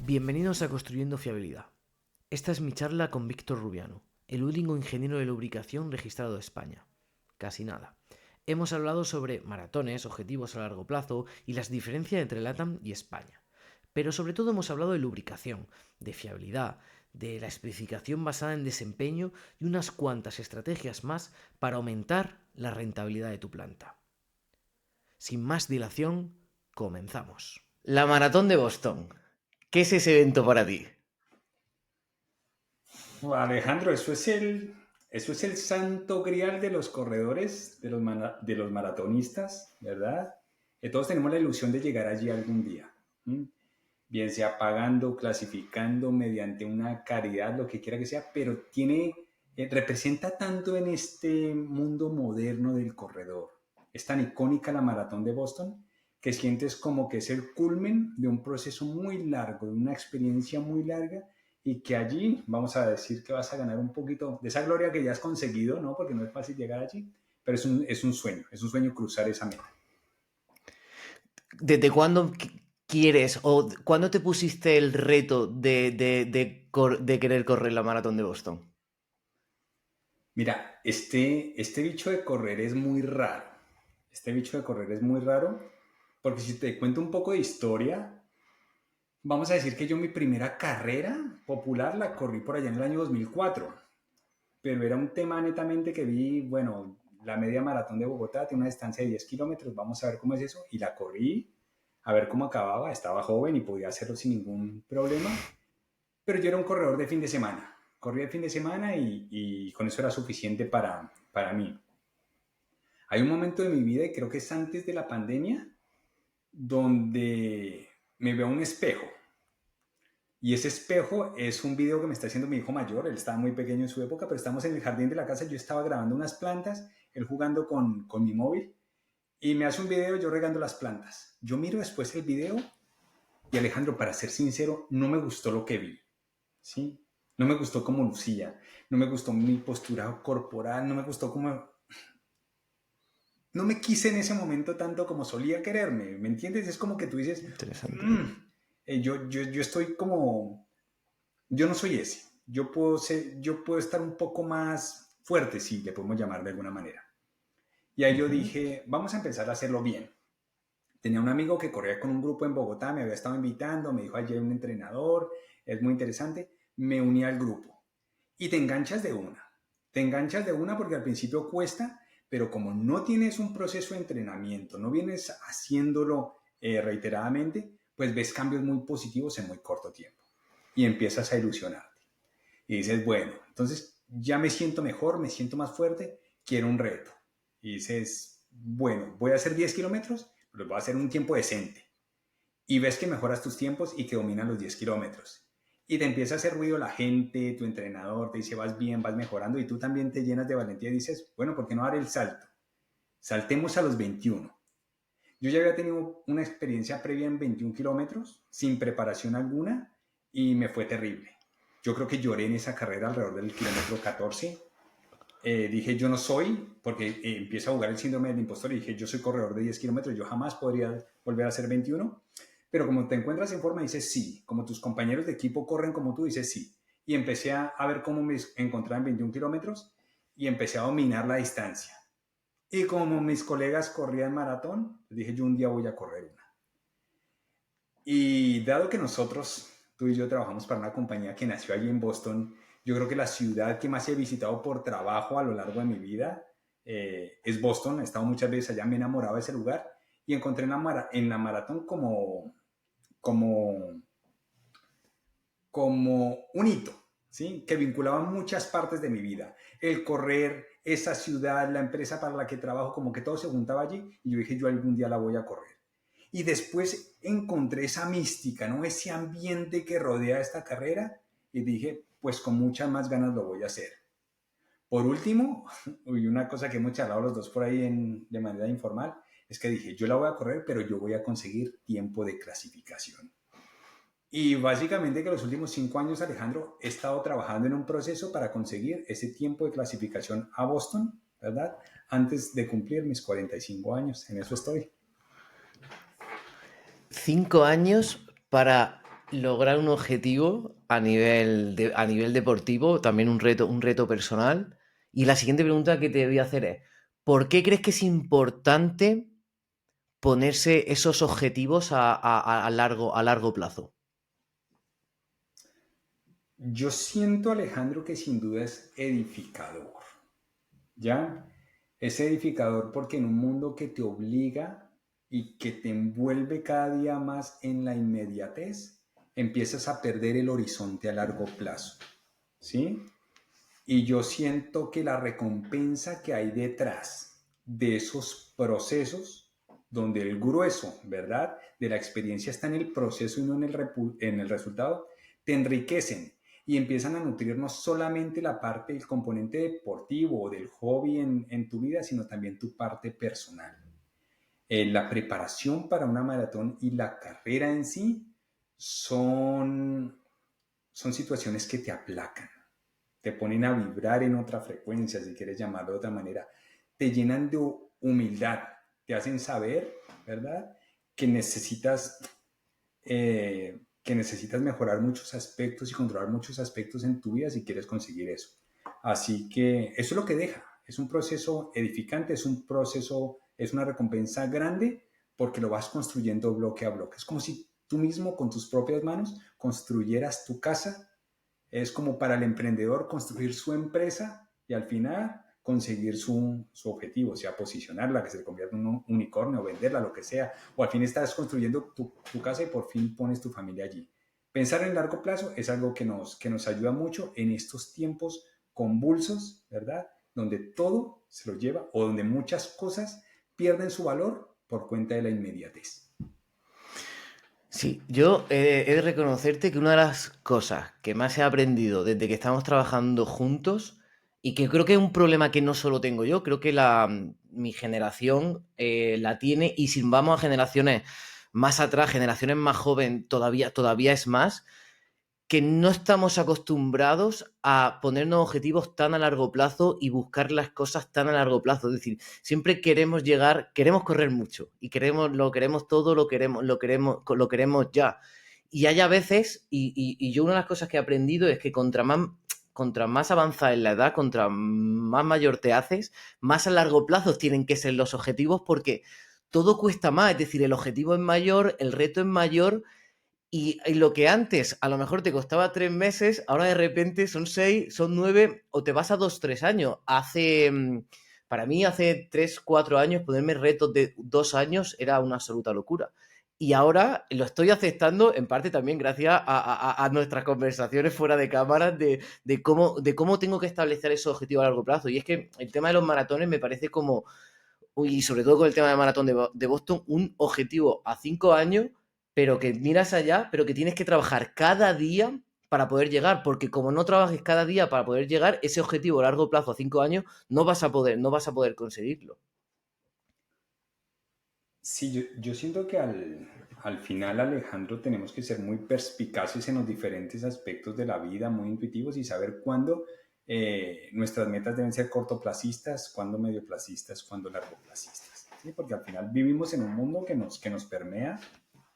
Bienvenidos a Construyendo Fiabilidad. Esta es mi charla con Víctor Rubiano, el único ingeniero de lubricación registrado de España. Casi nada. Hemos hablado sobre maratones, objetivos a largo plazo y las diferencias entre LATAM y España. Pero sobre todo hemos hablado de lubricación, de fiabilidad, de la especificación basada en desempeño y unas cuantas estrategias más para aumentar la rentabilidad de tu planta. Sin más dilación, comenzamos. La Maratón de Boston. ¿Qué es ese evento para ti? Alejandro, eso es el santo grial de los corredores, de los maratonistas, ¿verdad? Que todos tenemos la ilusión de llegar allí algún día. ¿M? Bien sea pagando, clasificando, mediante una caridad, lo que quiera que sea, pero representa tanto en este mundo moderno del corredor. Es tan icónica la maratón de Boston que sientes como que es el culmen de un proceso muy largo, de una experiencia muy larga, y que allí vamos a decir que vas a ganar un poquito de esa gloria que ya has conseguido, ¿no? Porque no es fácil llegar allí, pero es un sueño cruzar esa meta. ¿Desde cuándo quieres o cuándo te pusiste el reto de querer correr la maratón de Boston? Mira, este bicho de correr es muy raro. Este bicho de correr es muy raro porque si te cuento un poco de historia, vamos a decir que yo mi primera carrera popular la corrí por allá en el año 2004, pero era un tema netamente que vi, bueno, la media maratón de Bogotá tiene una distancia de 10 kilómetros, vamos a ver cómo es eso, y la corrí a ver cómo acababa, estaba joven y podía hacerlo sin ningún problema, pero yo era un corredor de fin de semana, corría de fin de semana y con eso era suficiente para mí. Hay un momento de mi vida, y creo que es antes de la pandemia, donde me veo un espejo. Y ese espejo es un video que me está haciendo mi hijo mayor. Él estaba muy pequeño en su época, pero estamos en el jardín de la casa. Yo estaba grabando unas plantas, él jugando con mi móvil. Y me hace un video yo regando las plantas. Yo miro después el video y, Alejandro, para ser sincero, no me gustó lo que vi. ¿Sí? No me gustó cómo lucía. No me gustó mi postura corporal. No me gustó cómo... No me quise en ese momento tanto como solía quererme, ¿me entiendes? Es como que tú dices, Interesante. "Mm, yo estoy como, yo no soy ese, yo puedo estar un poco más fuerte, si le podemos llamar de alguna manera". Y ahí yo Ujú. dije, vamos a empezar a hacerlo bien. Tenía un amigo que corría con un grupo en Bogotá, me había estado invitando, me dijo, allí hay un entrenador, es muy interesante, me uní al grupo. Y te enganchas de una porque al principio cuesta, pero como no tienes un proceso de entrenamiento, no vienes haciéndolo reiteradamente, pues ves cambios muy positivos en muy corto tiempo y empiezas a ilusionarte. Y dices, bueno, entonces ya me siento mejor, me siento más fuerte, quiero un reto. Y dices, bueno, voy a hacer 10 kilómetros, pero voy a hacer un tiempo decente. Y ves que mejoras tus tiempos y que dominas los 10 kilómetros. Y te empieza a hacer ruido la gente, tu entrenador te dice, vas bien, vas mejorando, y tú también te llenas de valentía y dices, bueno, ¿por qué no dar el salto? Saltemos a los 21. Yo ya había tenido una experiencia previa en 21 kilómetros, sin preparación alguna, y me fue terrible. Yo creo que lloré en esa carrera alrededor del kilómetro 14. Dije, yo no soy, porque empieza a jugar el síndrome del impostor, y dije, yo soy corredor de 10 kilómetros, yo jamás podría volver a hacer 21. Pero como te encuentras en forma, dices sí. Como tus compañeros de equipo corren como tú, dices sí. Y empecé a ver cómo me encontraba en 21 kilómetros y empecé a dominar la distancia. Y como mis colegas corrían maratón, dije, yo un día voy a correr una. Y dado que nosotros, tú y yo, trabajamos para una compañía que nació allí en Boston, yo creo que la ciudad que más he visitado por trabajo a lo largo de mi vida es Boston. He estado muchas veces allá, me he enamorado de ese lugar y encontré en la maratón como, como un hito, ¿sí? Que vinculaba muchas partes de mi vida. El correr, esa ciudad, la empresa para la que trabajo, como que todo se juntaba allí, y yo dije, yo algún día la voy a correr. Y después encontré esa mística, ¿no? Ese ambiente que rodea esta carrera, y dije, pues con muchas más ganas lo voy a hacer. Por último, y una cosa que hemos charlado los dos por ahí de manera informal, es que dije, yo la voy a correr, pero yo voy a conseguir tiempo de clasificación. Y básicamente que los últimos 5 años, Alejandro, he estado trabajando en un proceso para conseguir ese tiempo de clasificación a Boston, ¿verdad? Antes de cumplir mis 45 años. En eso estoy. 5 años para lograr un objetivo a nivel deportivo, también un reto personal. Y la siguiente pregunta que te voy a hacer es, ¿por qué crees que es importante ponerse esos objetivos a largo plazo? Yo siento, Alejandro, que sin duda es edificador, ¿ya? Es edificador porque en un mundo que te obliga y que te envuelve cada día más en la inmediatez, empiezas a perder el horizonte a largo plazo, ¿sí? Y yo siento que la recompensa que hay detrás de esos procesos, donde el grueso, ¿verdad?, de la experiencia está en el proceso y no en el resultado, te enriquecen y empiezan a nutrir no solamente la parte del componente deportivo o del hobby en tu vida, sino también tu parte personal. La preparación para una maratón y la carrera en sí son, son situaciones que te aplacan, te ponen a vibrar en otra frecuencia, si quieres llamarlo de otra manera, te llenan de humildad, te hacen saber, ¿verdad? Que que necesitas mejorar muchos aspectos y controlar muchos aspectos en tu vida si quieres conseguir eso. Así que eso es lo que deja, es un proceso edificante, es un proceso, es una recompensa grande porque lo vas construyendo bloque a bloque. Es como si tú mismo con tus propias manos construyeras tu casa. Es como para el emprendedor construir su empresa y al final conseguir su objetivo, sea posicionarla, que se convierta en un unicornio, venderla, lo que sea, o al fin estás construyendo tu casa y por fin pones tu familia allí. Pensar en largo plazo es algo que nos ayuda mucho en estos tiempos convulsos, ¿verdad? Donde todo se lo lleva o donde muchas cosas pierden su valor por cuenta de la inmediatez. Sí, yo he de reconocerte que una de las cosas que más he aprendido desde que estamos trabajando juntos y que creo que es un problema que no solo tengo yo, creo que mi generación la tiene y si vamos a generaciones más atrás, generaciones más jóvenes, todavía es más, que no estamos acostumbrados a ponernos objetivos tan a largo plazo y buscar las cosas tan a largo plazo. Es decir, siempre queremos llegar, queremos correr mucho y lo queremos todo, lo queremos ya. Y hay a veces, y yo una de las cosas que he aprendido es que contra más avanza en la edad, contra más mayor te haces, más a largo plazo tienen que ser los objetivos porque todo cuesta más. Es decir, el objetivo es mayor, el reto es mayor y lo que antes a lo mejor te costaba 3 meses, ahora de repente son 6, son 9 o te vas a 2, 3 años. Para mí, hace 3, 4 años, ponerme retos de 2 años era una absoluta locura. Y ahora lo estoy aceptando en parte también gracias a nuestras conversaciones fuera de cámaras de cómo tengo que establecer esos objetivos a largo plazo. Y es que el tema de los maratones me parece como, y sobre todo con el tema de maratón de Boston, un objetivo a 5 años, pero que miras allá, pero que tienes que trabajar cada día para poder llegar, porque como no trabajes cada día para poder llegar, ese objetivo a largo plazo a 5 años no vas a poder conseguirlo. Sí, yo siento que al final, Alejandro, tenemos que ser muy perspicaces en los diferentes aspectos de la vida, muy intuitivos y saber cuándo nuestras metas deben ser cortoplacistas, cuándo medioplacistas, cuándo largoplacistas. ¿Sí? Porque al final vivimos en un mundo que nos permea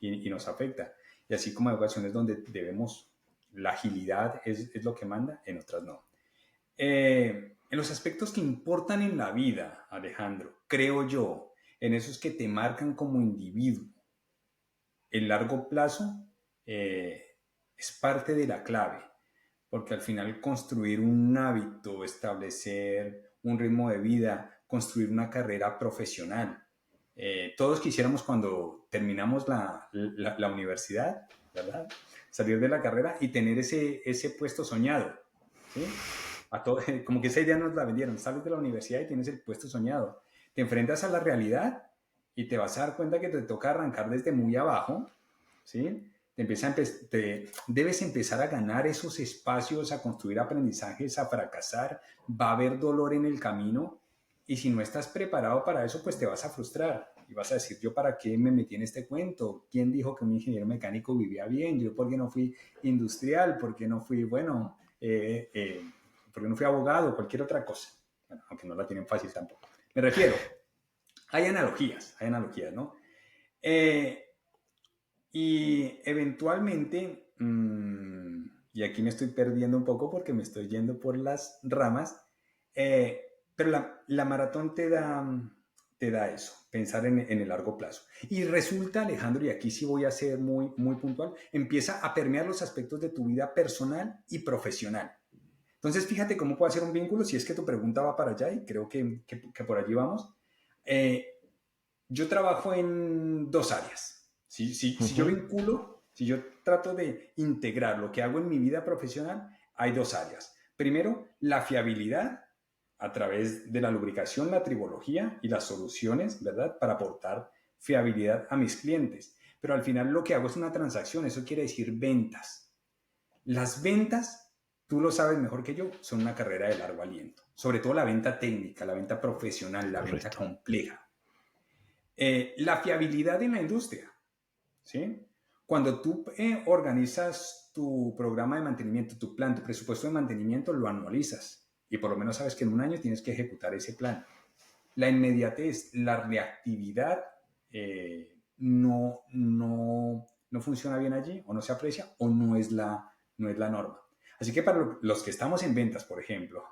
y nos afecta. Y así como hay ocasiones donde debemos, la agilidad es lo que manda, en otras no. En los aspectos que importan en la vida, Alejandro, creo yo, en esos que te marcan como individuo, el largo plazo es parte de la clave, porque al final construir un hábito, establecer un ritmo de vida, construir una carrera profesional, todos quisiéramos cuando terminamos la universidad, ¿verdad? Salir de la carrera y tener ese puesto soñado, ¿sí? Como que esa idea nos la vendieron, sales de la universidad y tienes el puesto soñado, te enfrentas a la realidad y te vas a dar cuenta que te toca arrancar desde muy abajo, ¿sí? Debes empezar a ganar esos espacios, a construir aprendizajes, a fracasar, va a haber dolor en el camino y si no estás preparado para eso, pues te vas a frustrar y vas a decir, yo para qué me metí en este cuento, quién dijo que un ingeniero mecánico vivía bien, yo por qué no fui industrial, por qué no fui, bueno, por qué no fui abogado, cualquier otra cosa, bueno, aunque no la tienen fácil tampoco. Me refiero, hay analogías, ¿no? Eh, Y eventualmente, y aquí me estoy perdiendo un poco porque me estoy yendo por las ramas, pero la maratón te da eso, pensar en el largo plazo. Y resulta, Alejandro, y aquí sí voy a ser muy, muy puntual, empieza a permear los aspectos de tu vida personal y profesional. Entonces, fíjate cómo puede hacer un vínculo, si es que tu pregunta va para allá, y creo que por allí vamos. Eh, yo trabajo en dos áreas. Si yo Ujú. vinculo, si yo trato de integrar lo que hago en mi vida profesional, hay dos áreas. Primero, la fiabilidad a través de la lubricación, la tribología y las soluciones, ¿verdad? Para aportar fiabilidad a mis clientes. Pero al final lo que hago es una transacción, eso quiere decir ventas. Las ventas, tú lo sabes mejor que yo, son una carrera de largo aliento. Sobre todo la venta técnica, la venta profesional, la venta Correcto. compleja. La fiabilidad en la industria, ¿sí? Cuando tú organizas tu programa de mantenimiento, tu plan, tu presupuesto de mantenimiento, lo anualizas y por lo menos sabes que en un año tienes que ejecutar ese plan. La inmediatez, la reactividad no funciona bien allí o no se aprecia o no es la norma. Así que para los que estamos en ventas, por ejemplo,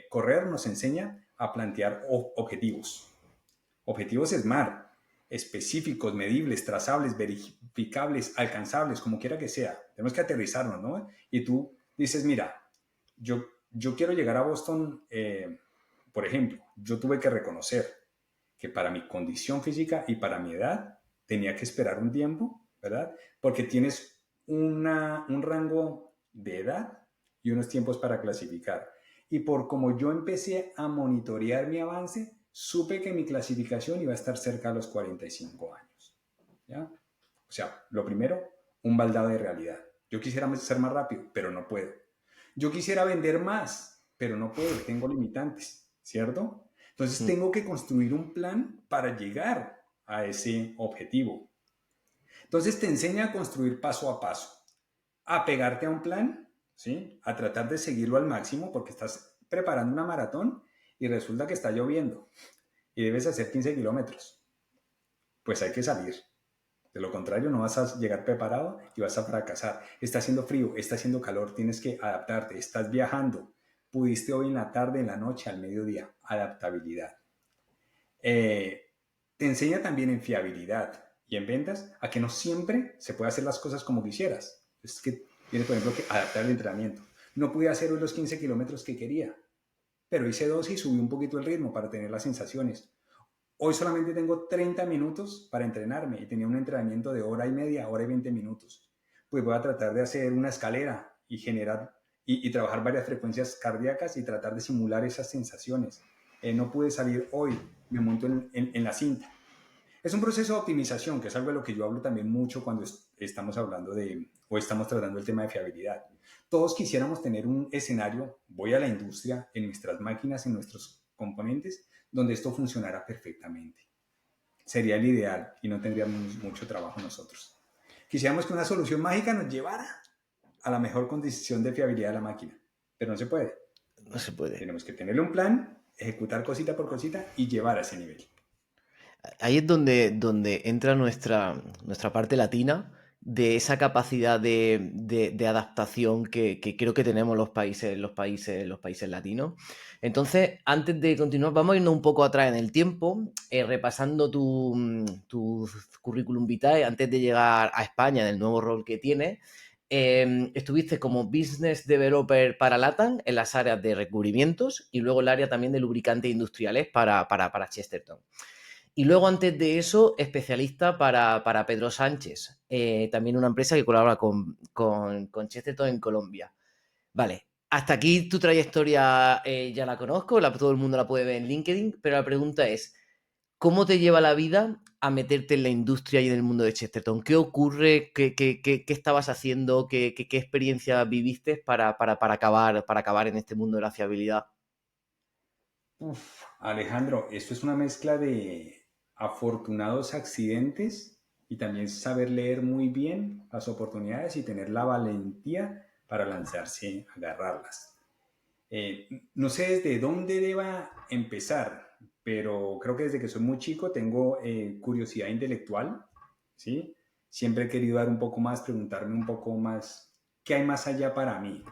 correr nos enseña a plantear objetivos. Objetivos SMART, específicos, medibles, trazables, verificables, alcanzables, como quiera que sea. Tenemos que aterrizarnos, ¿no? Y tú dices, mira, yo quiero llegar a Boston, por ejemplo, yo tuve que reconocer que para mi condición física y para mi edad tenía que esperar un tiempo, ¿verdad? Porque tienes un rango de edad y unos tiempos para clasificar. Y por como yo empecé a monitorear mi avance, supe que mi clasificación iba a estar cerca de los 45 años. ¿Ya? O sea, lo primero, un baldado de realidad. Yo quisiera ser más rápido, pero no puedo. Yo quisiera vender más, pero no puedo, tengo limitantes, ¿cierto? Entonces Mm. tengo que construir un plan para llegar a ese objetivo. Entonces te enseña a construir paso a paso, a pegarte a un plan, ¿sí? A tratar de seguirlo al máximo porque estás preparando una maratón y resulta que está lloviendo y debes hacer 15 kilómetros. Pues hay que salir. De lo contrario, no vas a llegar preparado y vas a fracasar. Está haciendo frío, está haciendo calor, tienes que adaptarte, estás viajando. Pudiste hoy en la tarde, en la noche, al mediodía. Adaptabilidad. Eh, Te enseña también en fiabilidad y en ventas a que no siempre se puede hacer las cosas como quisieras. Es que tienes, por ejemplo, que adaptar el entrenamiento. No pude hacer hoy los 15 kilómetros que quería, pero hice 12 y subí un poquito el ritmo para tener las sensaciones. Hoy solamente tengo 30 minutos para entrenarme y tenía un entrenamiento de hora y media, hora y 20 minutos. Pues voy a tratar de hacer una escalera y generar y trabajar varias frecuencias cardíacas y tratar de simular esas sensaciones. No pude salir hoy, me monto en la cinta. Es un proceso de optimización, que es algo de lo que yo hablo también mucho cuando estamos hablando de, o estamos tratando el tema de fiabilidad. Todos quisiéramos tener un escenario, voy a la industria, en nuestras máquinas, en nuestros componentes, donde esto funcionara perfectamente. Sería el ideal y no tendríamos mucho trabajo nosotros. Quisiéramos que una solución mágica nos llevara a la mejor condición de fiabilidad de la máquina, pero no se puede. No se puede. Tenemos que tenerle un plan, ejecutar cosita por cosita y llevar a ese nivel. Ahí es donde entra nuestra parte latina de esa capacidad de adaptación que creo que tenemos los países latinos. Entonces, antes de continuar, vamos a irnos un poco atrás en el tiempo, repasando tu currículum vitae antes de llegar a España, del nuevo rol que tienes. Estuviste como Business Developer para LATAM en las áreas de recubrimientos y luego el área también de lubricantes industriales para Chesterton. Y luego, antes de eso, especialista para Pedro Sánchez, también una empresa que colabora con Chesterton en Colombia. Vale, hasta aquí tu trayectoria ya la conozco, todo el mundo la puede ver en LinkedIn, pero la pregunta es, ¿cómo te lleva la vida a meterte en la industria y en el mundo de Chesterton? ¿Qué ocurre? ¿Qué estabas haciendo? ¿Qué experiencia viviste para acabar en este mundo de la fiabilidad? Uf, Alejandro, esto es una mezcla de afortunados accidentes y también saber leer muy bien las oportunidades y tener la valentía para lanzarse a agarrarlas. No sé desde dónde deba empezar, pero creo que desde que soy muy chico tengo curiosidad intelectual, ¿sí? siempre he querido dar un poco más, preguntarme un poco más, ¿qué hay más allá para mí?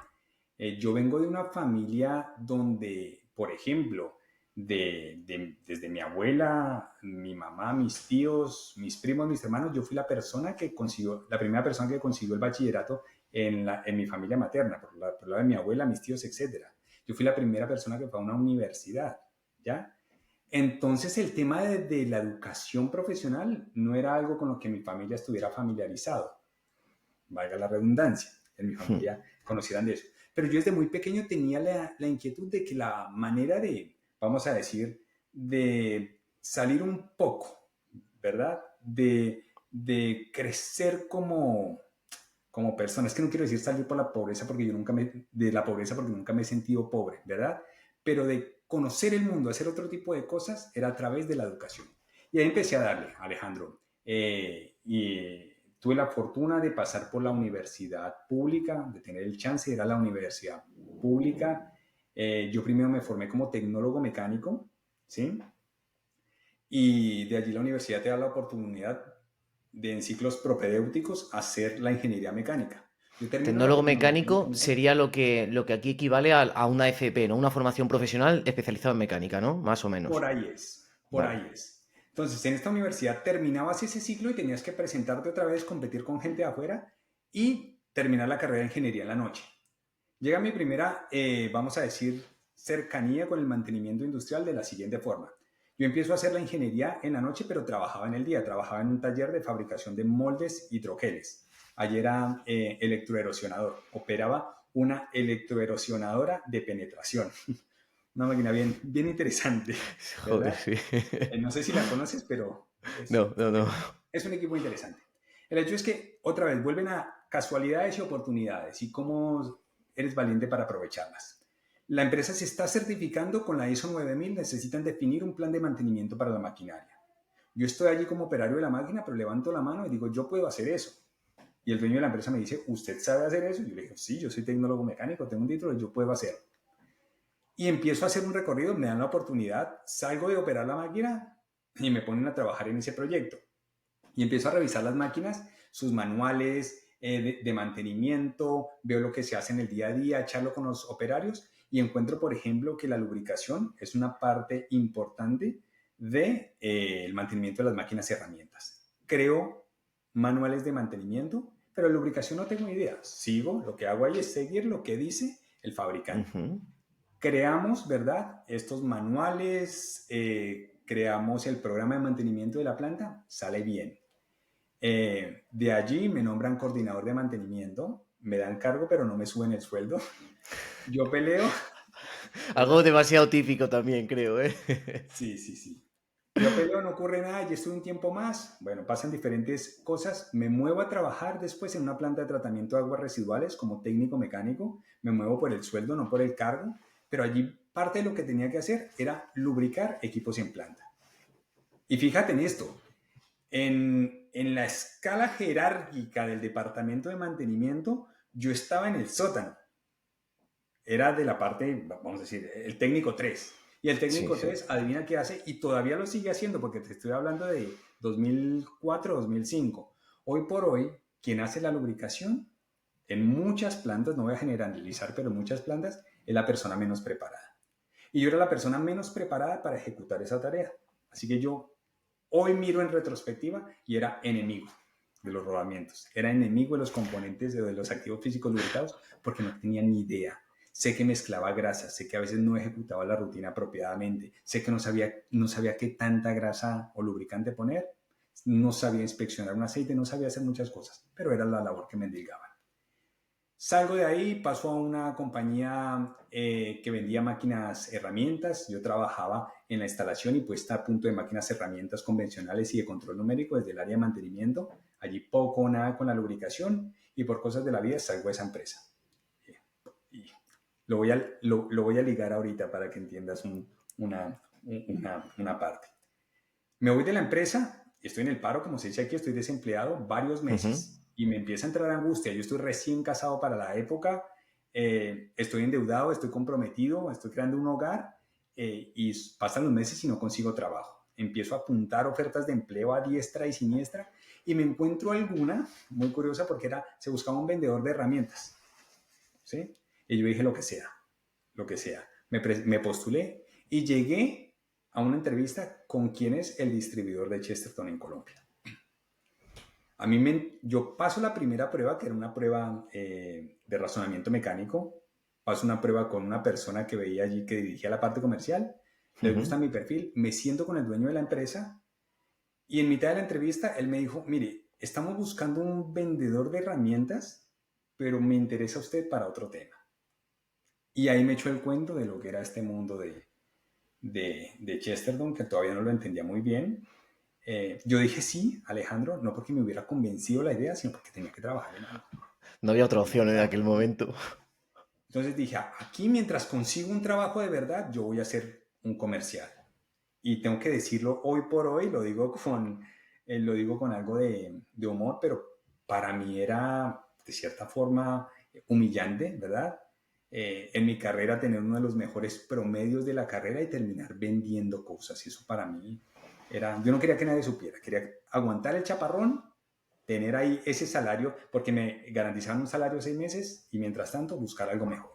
Yo vengo de una familia donde, por ejemplo, desde mi abuela, mi mamá, mis tíos, mis primos, mis hermanos, yo fui la primera persona que consiguió el bachillerato en mi familia materna, por lado de mi abuela, mis tíos, etcétera. Yo fui la primera persona que fue a una universidad, ¿ya? Entonces el tema de la educación profesional no era algo con lo que mi familia estuviera familiarizado, valga la redundancia, en mi Hmm. familia conocieran de eso. Pero yo desde muy pequeño tenía la inquietud de que la manera de, vamos a decir, de salir un poco, ¿verdad? De crecer como persona. Es que no quiero decir salir por la pobreza porque de la pobreza porque nunca me he sentido pobre, ¿verdad? Pero de conocer el mundo, hacer otro tipo de cosas, era a través de la educación. Y ahí empecé a darle, Alejandro. Y tuve la fortuna de pasar por la universidad pública, de tener el chance de ir a la universidad pública. Yo primero me formé como tecnólogo mecánico, ¿sí? Y de allí la universidad te da la oportunidad de en ciclos propedéuticos hacer la ingeniería mecánica. Yo termino la Tecnólogo tecnología mecánico mecánica. sería lo que aquí equivale a una FP, ¿no? Una formación profesional especializada en mecánica, ¿no? Más o menos. Por ahí es, por Vale. ahí es. Entonces, en esta universidad terminabas ese ciclo y tenías que presentarte otra vez, competir con gente de afuera y terminar la carrera de ingeniería en la noche. Llega mi primera, vamos a decir, cercanía con el mantenimiento industrial de la siguiente forma. Yo empiezo a hacer la ingeniería en la noche, pero trabajaba en el día. Trabajaba en un taller de fabricación de moldes y troqueles. Allí era electroerosionador. Operaba una electroerosionadora de penetración. Una máquina bien, bien interesante, Joder, ¿verdad? sí. No sé si la conoces, pero No, no, no. es un equipo interesante. El hecho es que, otra vez, vuelven a casualidades y oportunidades y cómo eres valiente para aprovecharlas. La empresa se está certificando con la ISO 9000, necesitan definir un plan de mantenimiento para la maquinaria. Yo estoy allí como operario de la máquina, pero levanto la mano y digo, yo puedo hacer eso. Y el dueño de la empresa me dice, ¿usted sabe hacer eso? Y yo le digo, sí, yo soy tecnólogo mecánico, tengo un título, yo puedo hacerlo. Y empiezo a hacer un recorrido, me dan la oportunidad, salgo de operar la máquina y me ponen a trabajar en ese proyecto. Y empiezo a revisar las máquinas, sus manuales de mantenimiento, veo lo que se hace en el día a día, charlo con los operarios y encuentro, por ejemplo, que la lubricación es una parte importante del mantenimiento de las máquinas y herramientas. Creo manuales de mantenimiento, pero de lubricación no tengo idea. Sigo, lo que hago ahí es seguir lo que dice el fabricante. Ujú. Creamos, ¿verdad? Estos manuales, creamos el programa de mantenimiento de la planta, sale bien. De allí me nombran coordinador de mantenimiento, me dan cargo, pero no me suben el sueldo. Yo peleo, Algo ¿verdad? demasiado típico también, creo, ¿eh? Sí, sí, sí. Yo peleo, no ocurre nada, y estoy un tiempo más. Bueno, pasan diferentes cosas. Me muevo a trabajar después en una planta de tratamiento de aguas residuales como técnico mecánico. Me muevo por el sueldo, no por el cargo. Pero allí parte de lo que tenía que hacer era lubricar equipos en planta. Y fíjate en esto, en la escala jerárquica del departamento de mantenimiento, yo estaba en el sótano. Era de la parte, vamos a decir, el técnico 3. Y el Sí, técnico sí. 3 adivina qué hace y todavía lo sigue haciendo porque te estoy hablando de 2004, 2005. Hoy por hoy, quien hace la lubricación en muchas plantas, no voy a generalizar, pero en muchas plantas, es la persona menos preparada. Y yo era la persona menos preparada para ejecutar esa tarea. Así que yo hoy miro en retrospectiva y era enemigo de los rodamientos. Era enemigo de los componentes de los activos físicos lubricados porque no tenía ni idea. Sé que mezclaba grasas, sé que a veces no ejecutaba la rutina apropiadamente, sé que no sabía qué tanta grasa o lubricante poner, no sabía inspeccionar un aceite, no sabía hacer muchas cosas, pero era la labor que me endilgaban. Salgo de ahí, paso a una compañía que vendía máquinas herramientas. Yo trabajaba en la instalación y puesta a punto de máquinas herramientas convencionales y de control numérico desde el área de mantenimiento. Allí poco o nada con la lubricación y por cosas de la vida salgo de esa empresa. Y lo voy a ligar ahorita para que entiendas una parte. Me voy de la empresa, estoy en el paro, como se dice aquí, estoy desempleado varios Ujú. meses y me empieza a entrar angustia. Yo estoy recién casado para la época, estoy endeudado, estoy comprometido, estoy creando un hogar y pasan los meses y no consigo trabajo. empiezo a apuntar ofertas de empleo a diestra y siniestra y me encuentro alguna muy curiosa porque se buscaba un vendedor de herramientas, ¿sí? Y yo dije lo que sea, lo que sea. Me postulé y llegué a una entrevista con quien es el distribuidor de Chesterton en Colombia. Yo paso la primera prueba, que era una prueba de razonamiento mecánico. Paso una prueba con una persona que veía allí que dirigía la parte comercial. Les gusta mi perfil. Me siento con el dueño de la empresa. Y en mitad de la entrevista, él me dijo, mire, estamos buscando un vendedor de herramientas, pero me interesa usted para otro tema. Y ahí me echó el cuento de lo que era este mundo de Chesterton, que todavía no lo entendía muy bien. Yo dije sí, Alejandro, no porque me hubiera convencido la idea, sino porque tenía que trabajar en algo. No había otra opción en aquel momento. Entonces dije, aquí mientras consigo un trabajo de verdad, yo voy a hacer un comercial. Y tengo que decirlo hoy por hoy, lo digo con algo de humor, pero para mí era de cierta forma humillante, ¿verdad? En mi carrera tener uno de los mejores promedios de la carrera y terminar vendiendo cosas. Y eso para mí yo no quería que nadie supiera, quería aguantar el chaparrón, tener ahí ese salario, porque me garantizaban un salario 6 meses y mientras tanto buscar algo mejor.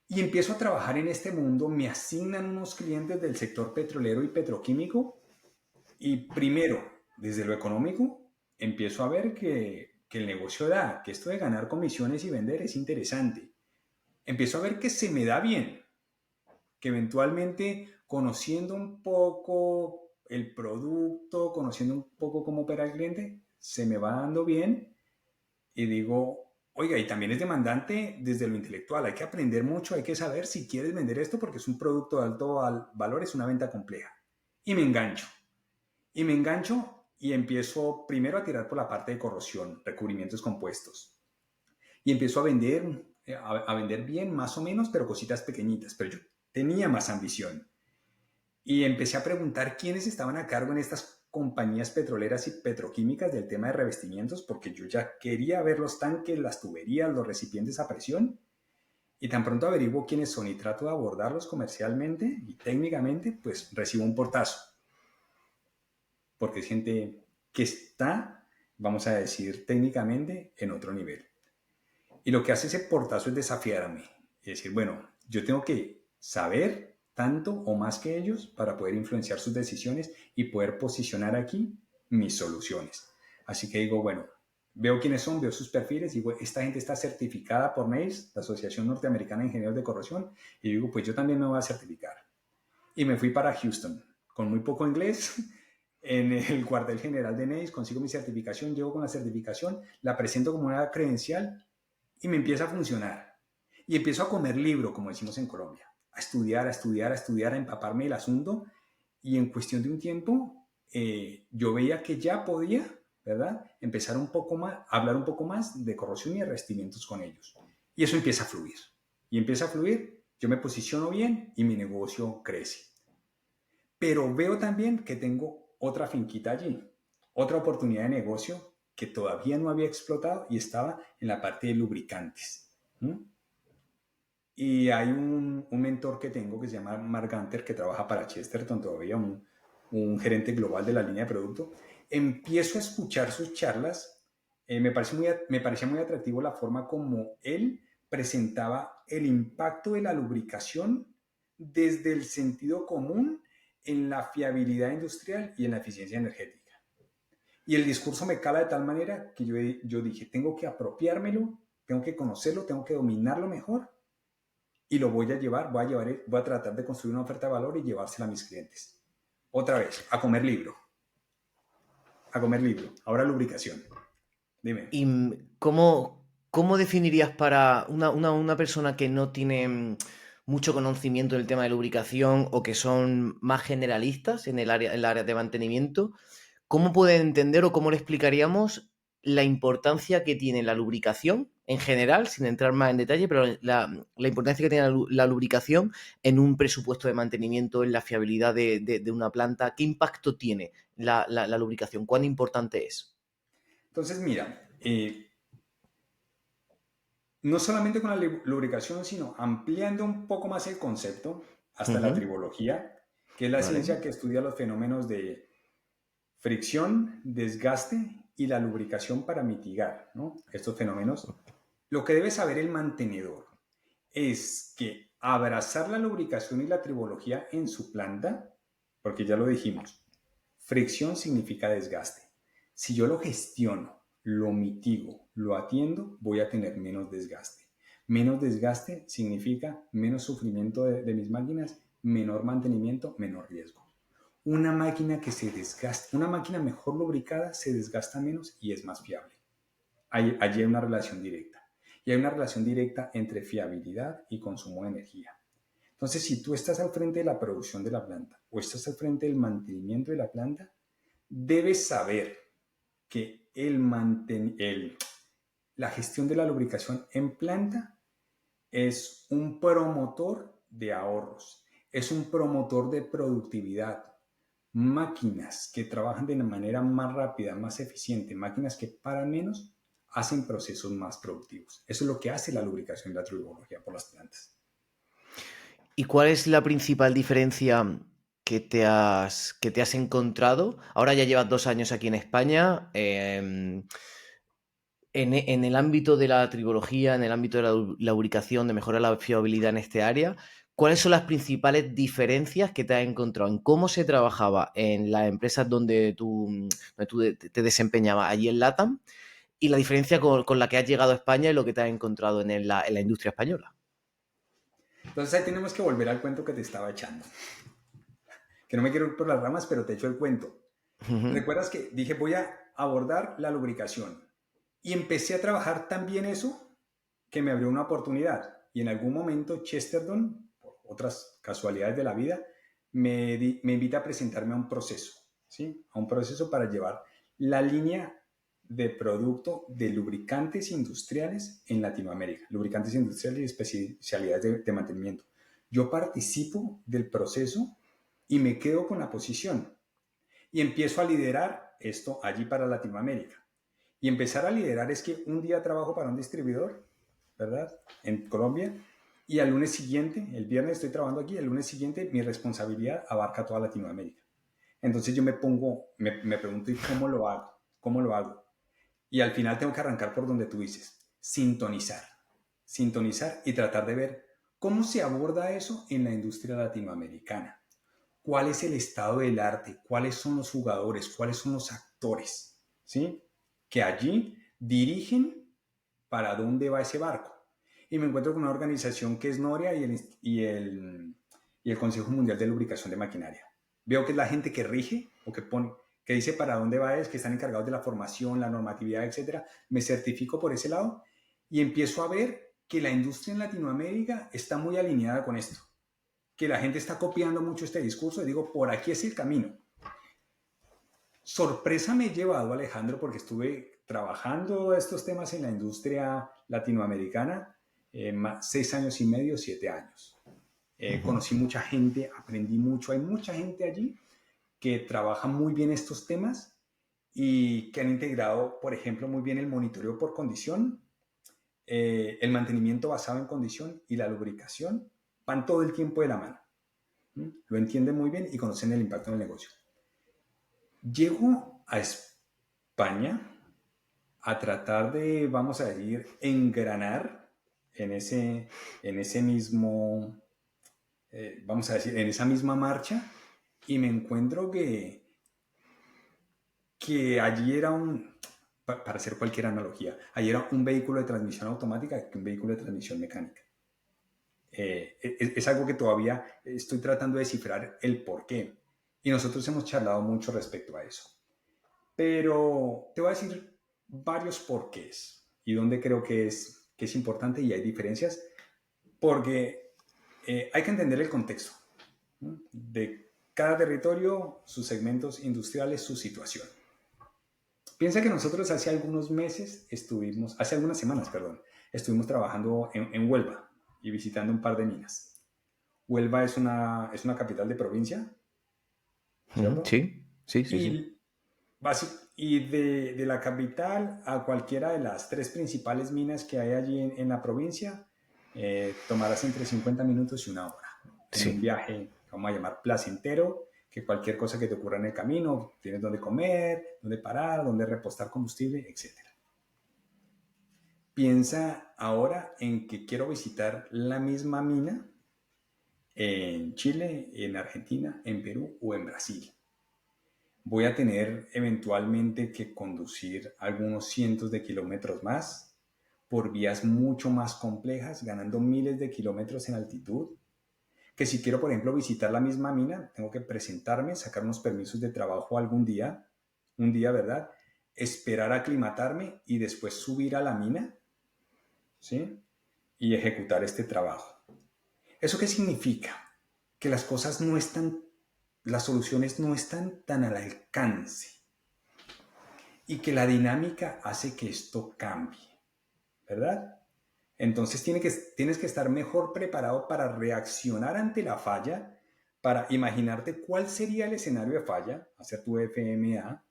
Y empiezo a trabajar en este mundo, me asignan unos clientes del sector petrolero y petroquímico y primero, desde lo económico, empiezo a ver que el negocio da, que esto de ganar comisiones y vender es interesante. Empiezo a ver que se me da bien, que eventualmente conociendo un poco el producto, conociendo un poco cómo opera el cliente, se me va dando bien y digo, oiga, y también es demandante desde lo intelectual, hay que aprender mucho, hay que saber si quieres vender esto porque es un producto de alto valor, es una venta compleja. Y me engancho, y empiezo primero a tirar por la parte de corrosión, recubrimientos compuestos. Y empiezo a vender bien, más o menos, pero cositas pequeñitas, pero yo tenía más ambición. Y empecé a preguntar quiénes estaban a cargo en estas compañías petroleras y petroquímicas del tema de revestimientos, porque yo ya quería ver los tanques, las tuberías, los recipientes a presión, y tan pronto averiguo quiénes son y trato de abordarlos comercialmente y técnicamente, pues recibo un portazo, porque es gente que está, vamos a decir técnicamente, en otro nivel. Y lo que hace ese portazo es desafiarme y decir, bueno, yo tengo que saber tanto o más que ellos para poder influenciar sus decisiones y poder posicionar aquí mis soluciones. Así que digo, bueno, veo quiénes son, veo sus perfiles, digo, esta gente está certificada por NACE, la Asociación Norteamericana de Ingenieros de Corrosión, y digo, pues yo también me voy a certificar. Y me fui para Houston, con muy poco inglés, en el cuartel general de NACE, consigo mi certificación, llego con la certificación, la presento como una credencial y me empieza a funcionar. Y empiezo a comer libro, como decimos en Colombia, a estudiar, a estudiar, a estudiar, a empaparme el asunto. Y en cuestión de un tiempo, yo veía que ya podía, ¿verdad? Empezar un poco más, a hablar un poco más de corrosión y de revestimientos con ellos. Y eso empieza a fluir. Y empieza a fluir, yo me posiciono bien y mi negocio crece. Pero veo también que tengo otra finquita allí, otra oportunidad de negocio que todavía no había explotado y estaba en la parte de lubricantes. Y hay un mentor que tengo que se llama Mark Gunter, que trabaja para Chesterton todavía, un gerente global de la línea de producto. Empiezo a escuchar sus charlas. Me parecía muy atractivo la forma como él presentaba el impacto de la lubricación desde el sentido común en la fiabilidad industrial y en la eficiencia energética. Y el discurso me cala de tal manera que yo dije, tengo que apropiármelo, tengo que conocerlo, tengo que dominarlo mejor y lo voy a tratar de construir una oferta de valor y llevársela a mis clientes. Otra vez, a comer libro. Ahora lubricación. Dime. ¿Y cómo definirías para una persona que no tiene mucho conocimiento del tema de lubricación o que son más generalistas en el área de mantenimiento? ¿Cómo pueden entender o cómo le explicaríamos la importancia que tiene la lubricación en general, sin entrar más en detalle, pero la importancia que tiene la lubricación en un presupuesto de mantenimiento, en la fiabilidad de una planta? ¿Qué impacto tiene la lubricación? ¿Cuán importante es? Entonces, mira, no solamente con la lubricación, sino ampliando un poco más el concepto hasta la Ujú. tribología, que es la ¿vale? ciencia que estudia los fenómenos de fricción, desgaste y la lubricación para mitigar, ¿no?, estos fenómenos. Lo que debe saber el mantenedor es que abrazar la lubricación y la tribología en su planta, porque ya lo dijimos, fricción significa desgaste. Si yo lo gestiono, lo mitigo, lo atiendo, voy a tener menos desgaste. Menos desgaste significa menos sufrimiento de mis máquinas, menor mantenimiento, menor riesgo. Una máquina que se desgasta, una máquina mejor lubricada se desgasta menos y es más fiable. Allí hay una relación directa. Y hay una relación directa entre fiabilidad y consumo de energía. Entonces, si tú estás al frente de la producción de la planta o estás al frente del mantenimiento de la planta, debes saber que la gestión de la lubricación en planta es un promotor de ahorros, es un promotor de productividad. Máquinas que trabajan de una manera más rápida, más eficiente, máquinas que paran menos, hacen procesos más productivos. Eso es lo que hace la lubricación y la tribología por las plantas. ¿Y cuál es la principal diferencia que te has encontrado? Ahora ya llevas 2 años aquí en España. En el ámbito de la tribología, en el ámbito de la lubricación, de mejorar la fiabilidad en este área, ¿cuáles son las principales diferencias que te has encontrado en cómo se trabajaba en las empresas donde tú te desempeñabas allí en LATAM y la diferencia con la que has llegado a España y lo que te has encontrado en la industria española? Entonces ahí tenemos que volver al cuento que te estaba echando. Que no me quiero ir por las ramas, pero te echo el cuento. Ujú. ¿Recuerdas que dije voy a abordar la lubricación? Y empecé a trabajar tan bien eso que me abrió una oportunidad. Y en algún momento Chesterton, por otras casualidades de la vida, me invita a presentarme a un proceso, ¿sí? A un proceso para llevar la línea de producto de lubricantes industriales en Latinoamérica, lubricantes industriales y especialidades de mantenimiento. Yo participo del proceso y me quedo con la posición y empiezo a liderar esto allí para Latinoamérica. Y empezar a liderar es que un día trabajo para un distribuidor, ¿verdad?, en Colombia, y al lunes siguiente, el viernes estoy trabajando aquí, el lunes siguiente mi responsabilidad abarca toda Latinoamérica. Entonces yo me pregunto, ¿y cómo lo hago? ¿Cómo lo hago? Y al final tengo que arrancar por donde tú dices, sintonizar. Sintonizar y tratar de ver cómo se aborda eso en la industria latinoamericana. ¿Cuál es el estado del arte? ¿Cuáles son los jugadores? ¿Cuáles son los actores? ¿Sí? Que allí dirigen para dónde va ese barco. Y me encuentro con una organización que es Noria y el Consejo Mundial de Lubricación de Maquinaria. Veo que es la gente que rige o que dice para dónde va, es que están encargados de la formación, la normatividad, etcétera. Me certifico por ese lado y empiezo a ver que la industria en Latinoamérica está muy alineada con esto, que la gente está copiando mucho este discurso y digo, por aquí es el camino. Sorpresa me he llevado, Alejandro, porque estuve trabajando estos temas en la industria latinoamericana 6 años y medio, 7 años. Ujú. Conocí mucha gente, aprendí mucho. Hay mucha gente allí que trabaja muy bien estos temas y que han integrado, por ejemplo, muy bien el monitoreo por condición, el mantenimiento basado en condición y la lubricación. Van todo el tiempo de la mano. Lo entienden muy bien y conocen el impacto en el negocio. Llego a España a tratar de, vamos a decir, engranar en ese mismo, vamos a decir, en esa misma marcha y me encuentro que allí era para hacer cualquier analogía, allí era un vehículo de transmisión automática que un vehículo de transmisión mecánica. Es algo que todavía estoy tratando de descifrar el por qué. Y nosotros hemos charlado mucho respecto a eso. Pero te voy a decir varios porqués y dónde creo que es importante y hay diferencias, porque hay que entender el contexto, ¿no?, de cada territorio, sus segmentos industriales, su situación. Piensa que nosotros hace algunas semanas, perdón, estuvimos trabajando en Huelva y visitando un par de minas. Huelva es una capital de provincia, Ujú. ¿cierto? Sí, sí, sí, sí. Y Y de la capital a cualquiera de las 3 principales minas que hay allí en la provincia, tomarás entre 50 minutos y 1 hora en un Sí. viaje. vamos a llamar placentero, que cualquier cosa que te ocurra en el camino, tienes donde comer, donde parar, donde repostar combustible, etc. Piensa ahora en que quiero visitar la misma mina en Chile, en Argentina, en Perú o en Brasil. Voy a tener eventualmente que conducir algunos cientos de kilómetros más por vías mucho más complejas, ganando miles de kilómetros en altitud, que si quiero, por ejemplo, visitar la misma mina, tengo que presentarme, sacar unos permisos de trabajo algún día, un día, ¿verdad? Esperar a aclimatarme y después subir a la mina, ¿sí? Y ejecutar este trabajo. ¿Eso qué significa? Que las cosas no están, las soluciones no están tan al alcance y que la dinámica hace que esto cambie, ¿verdad? Entonces tienes que estar mejor preparado para reaccionar ante la falla, para imaginarte cuál sería el escenario de falla, hacer tu FMA,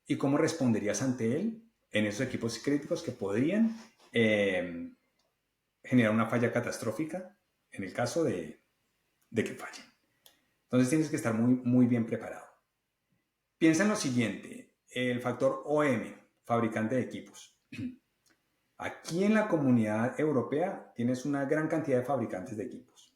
y cómo responderías ante él en esos equipos críticos que podrían generar una falla catastrófica en el caso de que fallen. Entonces tienes que estar muy, muy bien preparado. Piensa en lo siguiente, el factor OM, fabricante de equipos. Aquí en la comunidad europea tienes una gran cantidad de fabricantes de equipos.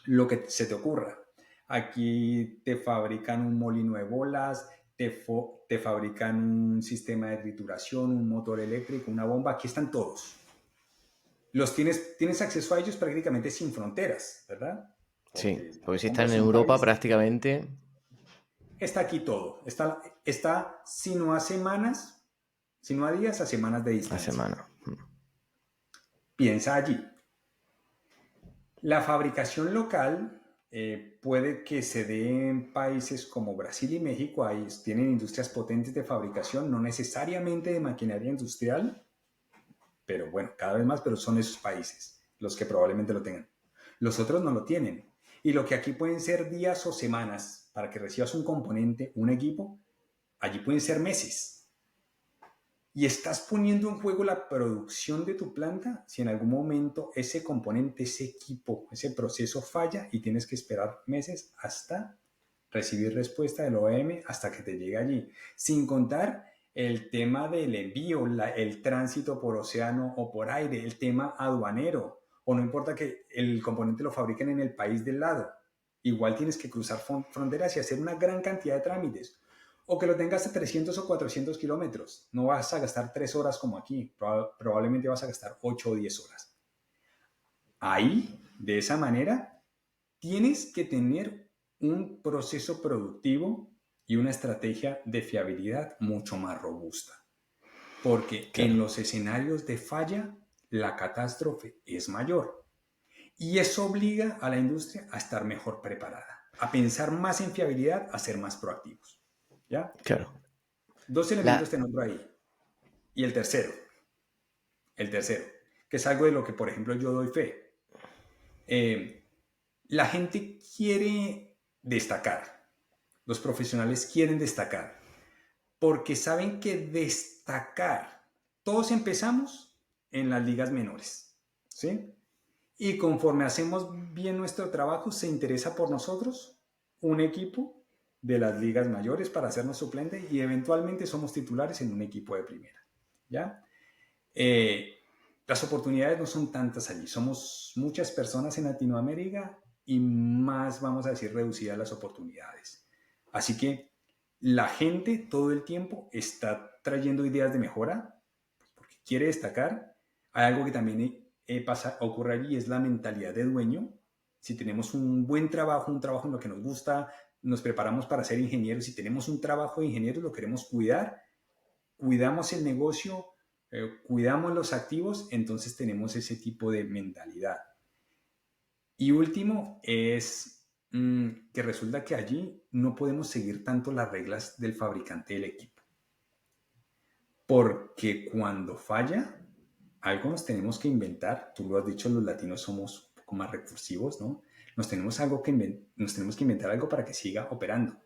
Lo que se te ocurra. Aquí te fabrican un molino de bolas, te fabrican un sistema de trituración, un motor eléctrico, una bomba. Aquí están todos. Tienes acceso a ellos prácticamente sin fronteras, ¿verdad? Sí, Porque porque si está en compras un Europa país, prácticamente está aquí todo. Está si no a semanas, si no a días, a semanas de a distancia. semana. Piensa allí. La fabricación local puede que se dé en países como Brasil y México. Ahí tienen industrias potentes de fabricación, no necesariamente de maquinaria industrial, pero bueno, cada vez más, pero son esos países los que probablemente lo tengan. Los otros no lo tienen. Y lo que aquí pueden ser días o semanas para que recibas un componente, un equipo, allí pueden ser meses. Y estás poniendo en juego la producción de tu planta si en algún momento ese componente, ese equipo, ese proceso falla y tienes que esperar meses hasta recibir respuesta del OEM hasta que te llegue allí. Sin contar el tema del envío, el tránsito por océano o por aire, el tema aduanero, o no importa que el componente lo fabriquen en el país del lado. Igual tienes que cruzar fronteras y hacer una gran cantidad de trámites. O que lo tengas a 300 o 400 kilómetros. No vas a gastar 3 horas como aquí. Probablemente vas a gastar 8 o 10 horas. Ahí, de esa manera, tienes que tener un proceso productivo y una estrategia de fiabilidad mucho más robusta. Porque Claro. en los escenarios de falla, la catástrofe es mayor. Y eso obliga a la industria a estar mejor preparada, a pensar más en fiabilidad, a ser más proactivos. ¿Ya? Claro. Dos elementos te nombro ahí. Y el tercero, que es algo de lo que, por ejemplo, yo doy fe. La gente quiere destacar, los profesionales quieren destacar, porque saben que destacar, todos empezamos en las ligas menores, ¿sí? Y conforme hacemos bien nuestro trabajo, se interesa por nosotros un equipo de las ligas mayores para hacernos suplente y eventualmente somos titulares en un equipo de primera, ¿ya? Las oportunidades no son tantas allí. Somos muchas personas en Latinoamérica y más, vamos a decir, reducidas las oportunidades. Así que la gente todo el tiempo está trayendo ideas de mejora porque quiere destacar. Hay algo que también ocurre allí, es la mentalidad de dueño. Si tenemos un buen trabajo, un trabajo en lo que nos gusta, nos preparamos para ser ingenieros, si tenemos un trabajo de ingenieros, lo queremos cuidar, cuidamos el negocio, cuidamos los activos, entonces tenemos ese tipo de mentalidad. Y último es que resulta que allí no podemos seguir tanto las reglas del fabricante del equipo. Porque cuando falla, algo nos tenemos que inventar. Tú lo has dicho, los latinos somos un poco más recursivos, ¿no? Nos tenemos que inventar algo para que siga operando.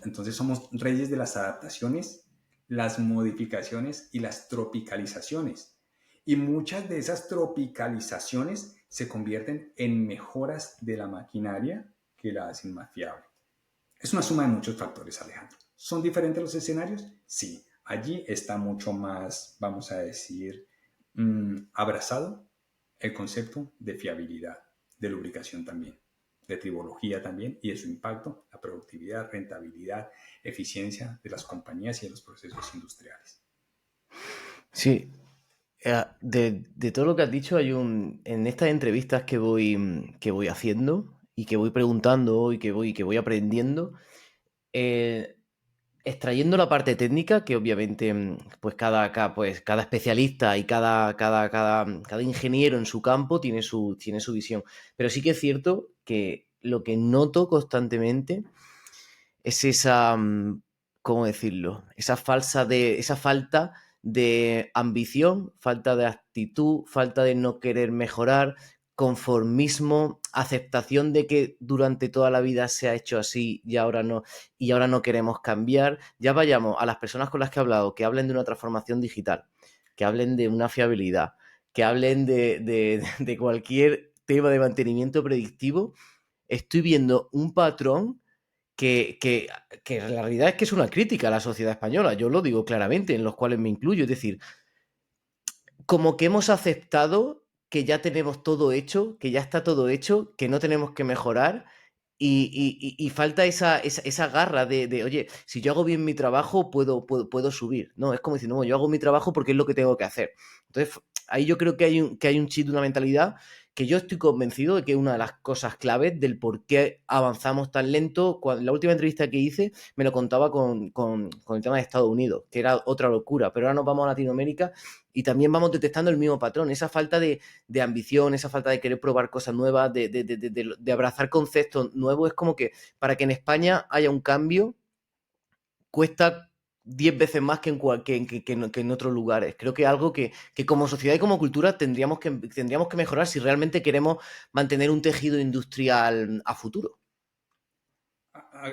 Entonces somos reyes de las adaptaciones, las modificaciones y las tropicalizaciones. Y muchas de esas tropicalizaciones se convierten en mejoras de la maquinaria que la hacen más fiable. Es una suma de muchos factores, Alejandro. ¿Son diferentes los escenarios? Sí. Allí está mucho más, vamos a decir, abrazado el concepto de fiabilidad, de lubricación también, de tribología también y de su impacto, la productividad, rentabilidad, eficiencia de las compañías y de los procesos industriales. Sí, de todo lo que has dicho, en estas entrevistas que voy haciendo y que voy preguntando y que voy aprendiendo, eh, extrayendo la parte técnica, que obviamente pues cada especialista y cada ingeniero en su campo tiene su visión. Pero sí que es cierto que lo que noto constantemente es esa, ¿cómo decirlo? Esa falta de ambición, falta de actitud, falta de no querer mejorar, conformismo, aceptación de que durante toda la vida se ha hecho así y ahora no queremos cambiar. Ya vayamos a las personas con las que he hablado, que hablen de una transformación digital, que hablen de una fiabilidad, que hablen de cualquier tema de mantenimiento predictivo. Estoy viendo un patrón que, que, que la realidad es que es una crítica a la sociedad española, yo lo digo claramente, en los cuales me incluyo. Es decir, como que hemos aceptado que ya tenemos todo hecho, que ya está todo hecho, que no tenemos que mejorar y falta esa garra oye, si yo hago bien mi trabajo, puedo subir. No, es como decir, no, yo hago mi trabajo porque es lo que tengo que hacer. Entonces, ahí yo creo que hay un chip, una mentalidad que yo estoy convencido de que es una de las cosas claves del por qué avanzamos tan lento. La última entrevista que hice me lo contaba con el tema de Estados Unidos, que era otra locura, pero ahora nos vamos a Latinoamérica y también vamos detectando el mismo patrón, esa falta de ambición, esa falta de querer probar cosas nuevas, de abrazar conceptos nuevos. Es como que para que en España haya un cambio, cuesta 10 veces más que en otros lugares. Creo que es algo que como sociedad y como cultura tendríamos que mejorar si realmente queremos mantener un tejido industrial a futuro.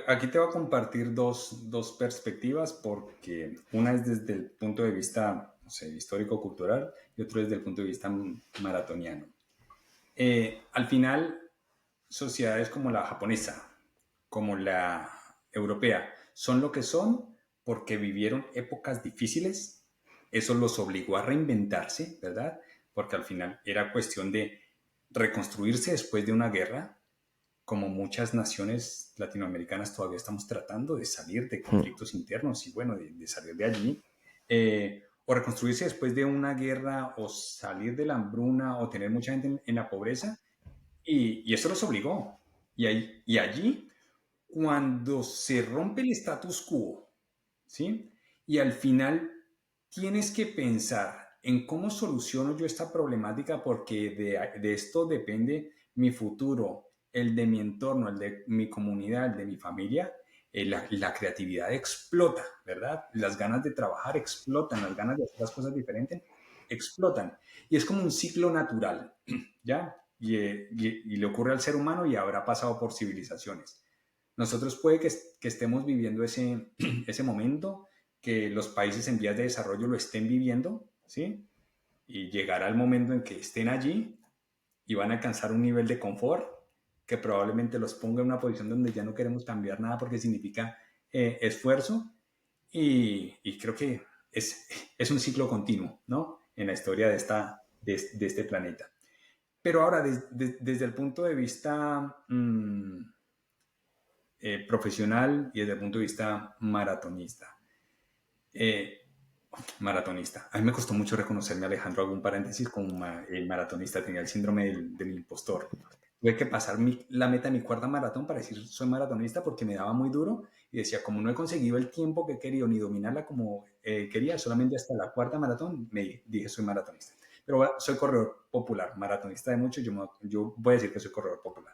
Aquí te voy a compartir dos perspectivas porque una es desde el punto de vista, no sé, histórico-cultural y otro desde el punto de vista maratoniano. Al final, sociedades como la japonesa, como la europea, son lo que son porque vivieron épocas difíciles. Eso los obligó a reinventarse, ¿verdad? Porque al final era cuestión de reconstruirse después de una guerra, como muchas naciones latinoamericanas todavía estamos tratando de salir de conflictos internos y bueno, de salir de allí, o reconstruirse después de una guerra, o salir de la hambruna, o tener mucha gente en la pobreza, y eso los obligó. Y allí, cuando se rompe el status quo, ¿sí? Y al final tienes que pensar en cómo soluciono yo esta problemática porque de esto depende mi futuro, el de mi entorno, el de mi comunidad, el de mi familia. La creatividad explota, ¿verdad? Las ganas de trabajar explotan, las ganas de hacer las cosas diferentes explotan. Y es como un ciclo natural, ¿ya? Y le ocurre al ser humano y habrá pasado por civilizaciones. Nosotros puede que estemos viviendo ese momento, que los países en vías de desarrollo lo estén viviendo, ¿sí? Y llegará el momento en que estén allí y van a alcanzar un nivel de confort que probablemente los ponga en una posición donde ya no queremos cambiar nada porque significa esfuerzo y creo que es un ciclo continuo, ¿no? En la historia de este planeta. Pero ahora, desde el punto de vista profesional y desde el punto de vista maratonista. Eh, Maratonista. A mí me costó mucho reconocerme, Alejandro, hago un paréntesis, como el maratonista, tenía el síndrome del impostor. Tuve que pasar la meta de mi cuarta maratón para decir soy maratonista porque me daba muy duro y decía, como no he conseguido el tiempo que he querido ni dominarla como quería, solamente hasta la cuarta maratón, me dije soy maratonista. Pero bueno, soy corredor popular, maratonista de mucho, yo voy a decir que soy corredor popular.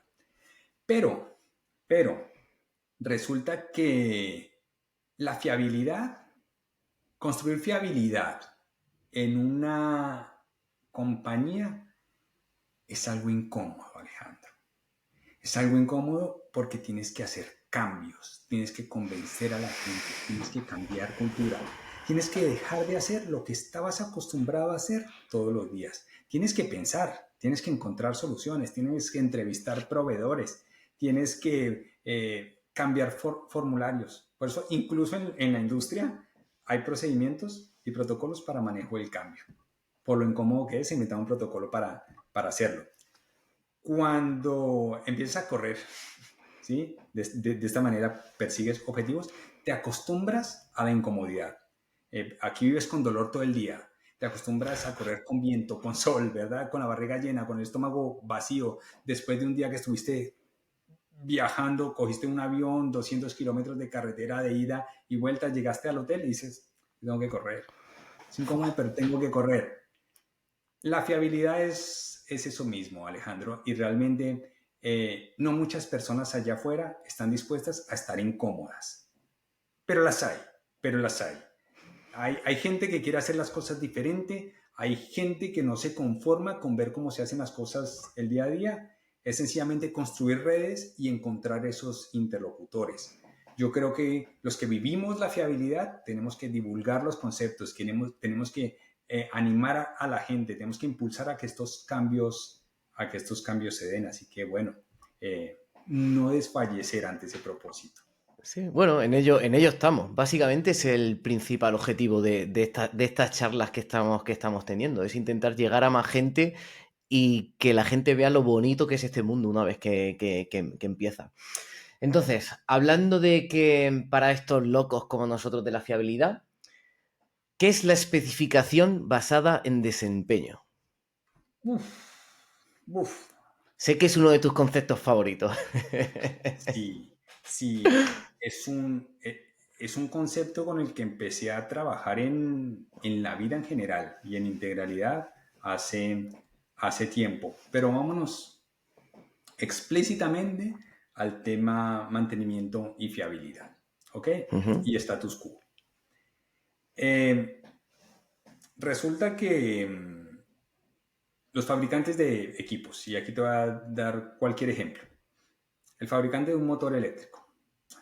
Pero, resulta que la fiabilidad, construir fiabilidad en una compañía es algo incómodo, Alejandro. Es algo incómodo porque tienes que hacer cambios, tienes que convencer a la gente, tienes que cambiar cultura, tienes que dejar de hacer lo que estabas acostumbrado a hacer todos los días. Tienes que pensar, tienes que encontrar soluciones, tienes que entrevistar proveedores, tienes que cambiar formularios. Por eso, incluso en la industria, hay procedimientos y protocolos para manejo del cambio. Por lo incómodo que es, se inventa un protocolo para hacerlo. Cuando empiezas a correr, ¿sí? De esta manera persigues objetivos, te acostumbras a la incomodidad. Aquí vives con dolor todo el día, te acostumbras a correr con viento, con sol, ¿verdad? Con la barriga llena, con el estómago vacío, después de un día que estuviste viajando, cogiste un avión, 200 kilómetros de carretera de ida y vuelta, llegaste al hotel y dices, tengo que correr. Es incómodo, pero tengo que correr. La fiabilidad es eso mismo, Alejandro, y realmente no muchas personas allá afuera están dispuestas a estar incómodas, pero las hay, pero las hay. Hay gente que quiere hacer las cosas diferente, hay gente que no se conforma con ver cómo se hacen las cosas el día a día, es sencillamente construir redes y encontrar esos interlocutores. Yo creo que los que vivimos la fiabilidad tenemos que divulgar los conceptos, tenemos que animar a la gente, tenemos que impulsar a que estos cambios se den. Así que bueno, no desfallecer ante ese propósito. Sí, bueno, en ello estamos. Básicamente es el principal objetivo de estas charlas que estamos teniendo. Es intentar llegar a más gente y que la gente vea lo bonito que es este mundo una vez que empieza. Entonces, hablando de que para estos locos como nosotros de la fiabilidad, ¿qué es la especificación basada en desempeño? Uf, uf. Sé que es uno de tus conceptos favoritos. Sí, sí, es un concepto con el que empecé a trabajar en la vida en general y en integralidad hace tiempo. Pero vámonos explícitamente al tema mantenimiento y fiabilidad, ¿ok? Ujú, Y status quo. Eh, Resulta que los fabricantes de equipos, y aquí te voy a dar cualquier ejemplo, el fabricante de un motor eléctrico.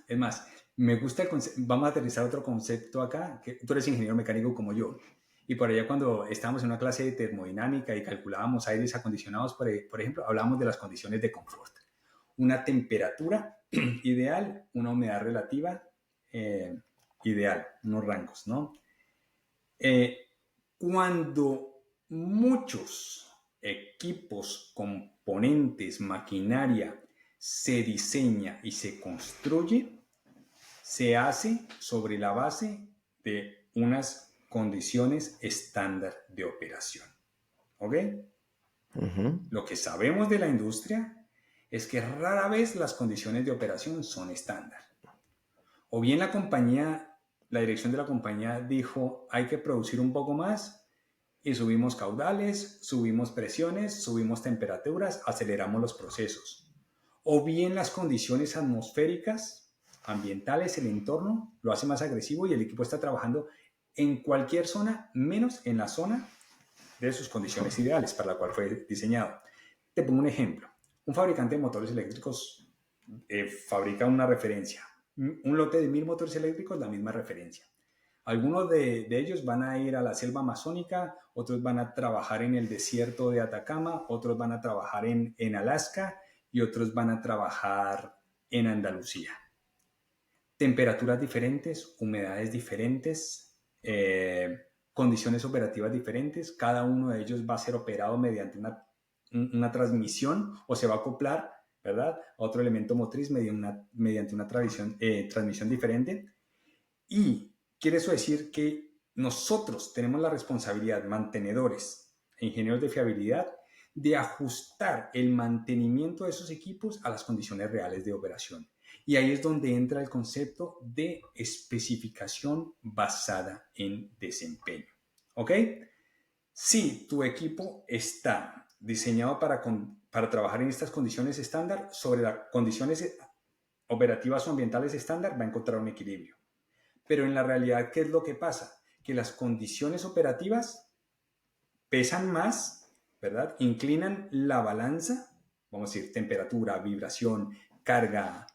Es más, me gusta el concepto, vamos a aterrizar otro concepto acá, que tú eres ingeniero mecánico como yo, y por allá cuando estábamos en una clase de termodinámica y calculábamos aires acondicionados, por ejemplo, hablábamos de las condiciones de confort. Una temperatura ideal, una humedad relativa ideal, unos rangos, ¿no? Eh, Cuando muchos equipos, componentes, maquinaria se diseña y se construye, se hace sobre la base de unas condiciones estándar de operación. ¿Ok? ujú. Lo que sabemos de la industria es que rara vez las condiciones de operación son estándar. O bien la dirección de la compañía dijo, hay que producir un poco más y subimos caudales, subimos presiones, subimos temperaturas, aceleramos los procesos. O bien las condiciones atmosféricas, ambientales, el entorno, lo hace más agresivo y el equipo está trabajando en cualquier zona, menos en la zona de sus condiciones ideales para la cual fue diseñado. Te pongo un ejemplo. Un fabricante de motores eléctricos fabrica una referencia. Un lote de 1000 motores eléctricos, la misma referencia. Algunos de ellos van a ir a la selva amazónica, otros van a trabajar en el desierto de Atacama, otros van a trabajar en Alaska y otros van a trabajar en Andalucía. Temperaturas diferentes, humedades diferentes, condiciones operativas diferentes. Cada uno de ellos va a ser operado mediante una transmisión o se va a acoplar, ¿verdad?, a otro elemento motriz mediante una transmisión diferente. Y quiere eso decir que nosotros tenemos la responsabilidad, mantenedores e ingenieros de fiabilidad, de ajustar el mantenimiento de esos equipos a las condiciones reales de operación. Y ahí es donde entra el concepto de especificación basada en desempeño. ¿Ok? Si tu equipo está diseñado para trabajar en estas condiciones estándar, sobre las condiciones operativas o ambientales estándar, va a encontrar un equilibrio. Pero en la realidad, ¿qué es lo que pasa? Que las condiciones operativas pesan más, ¿verdad? Inclinan la balanza, vamos a decir, temperatura, vibración, carga,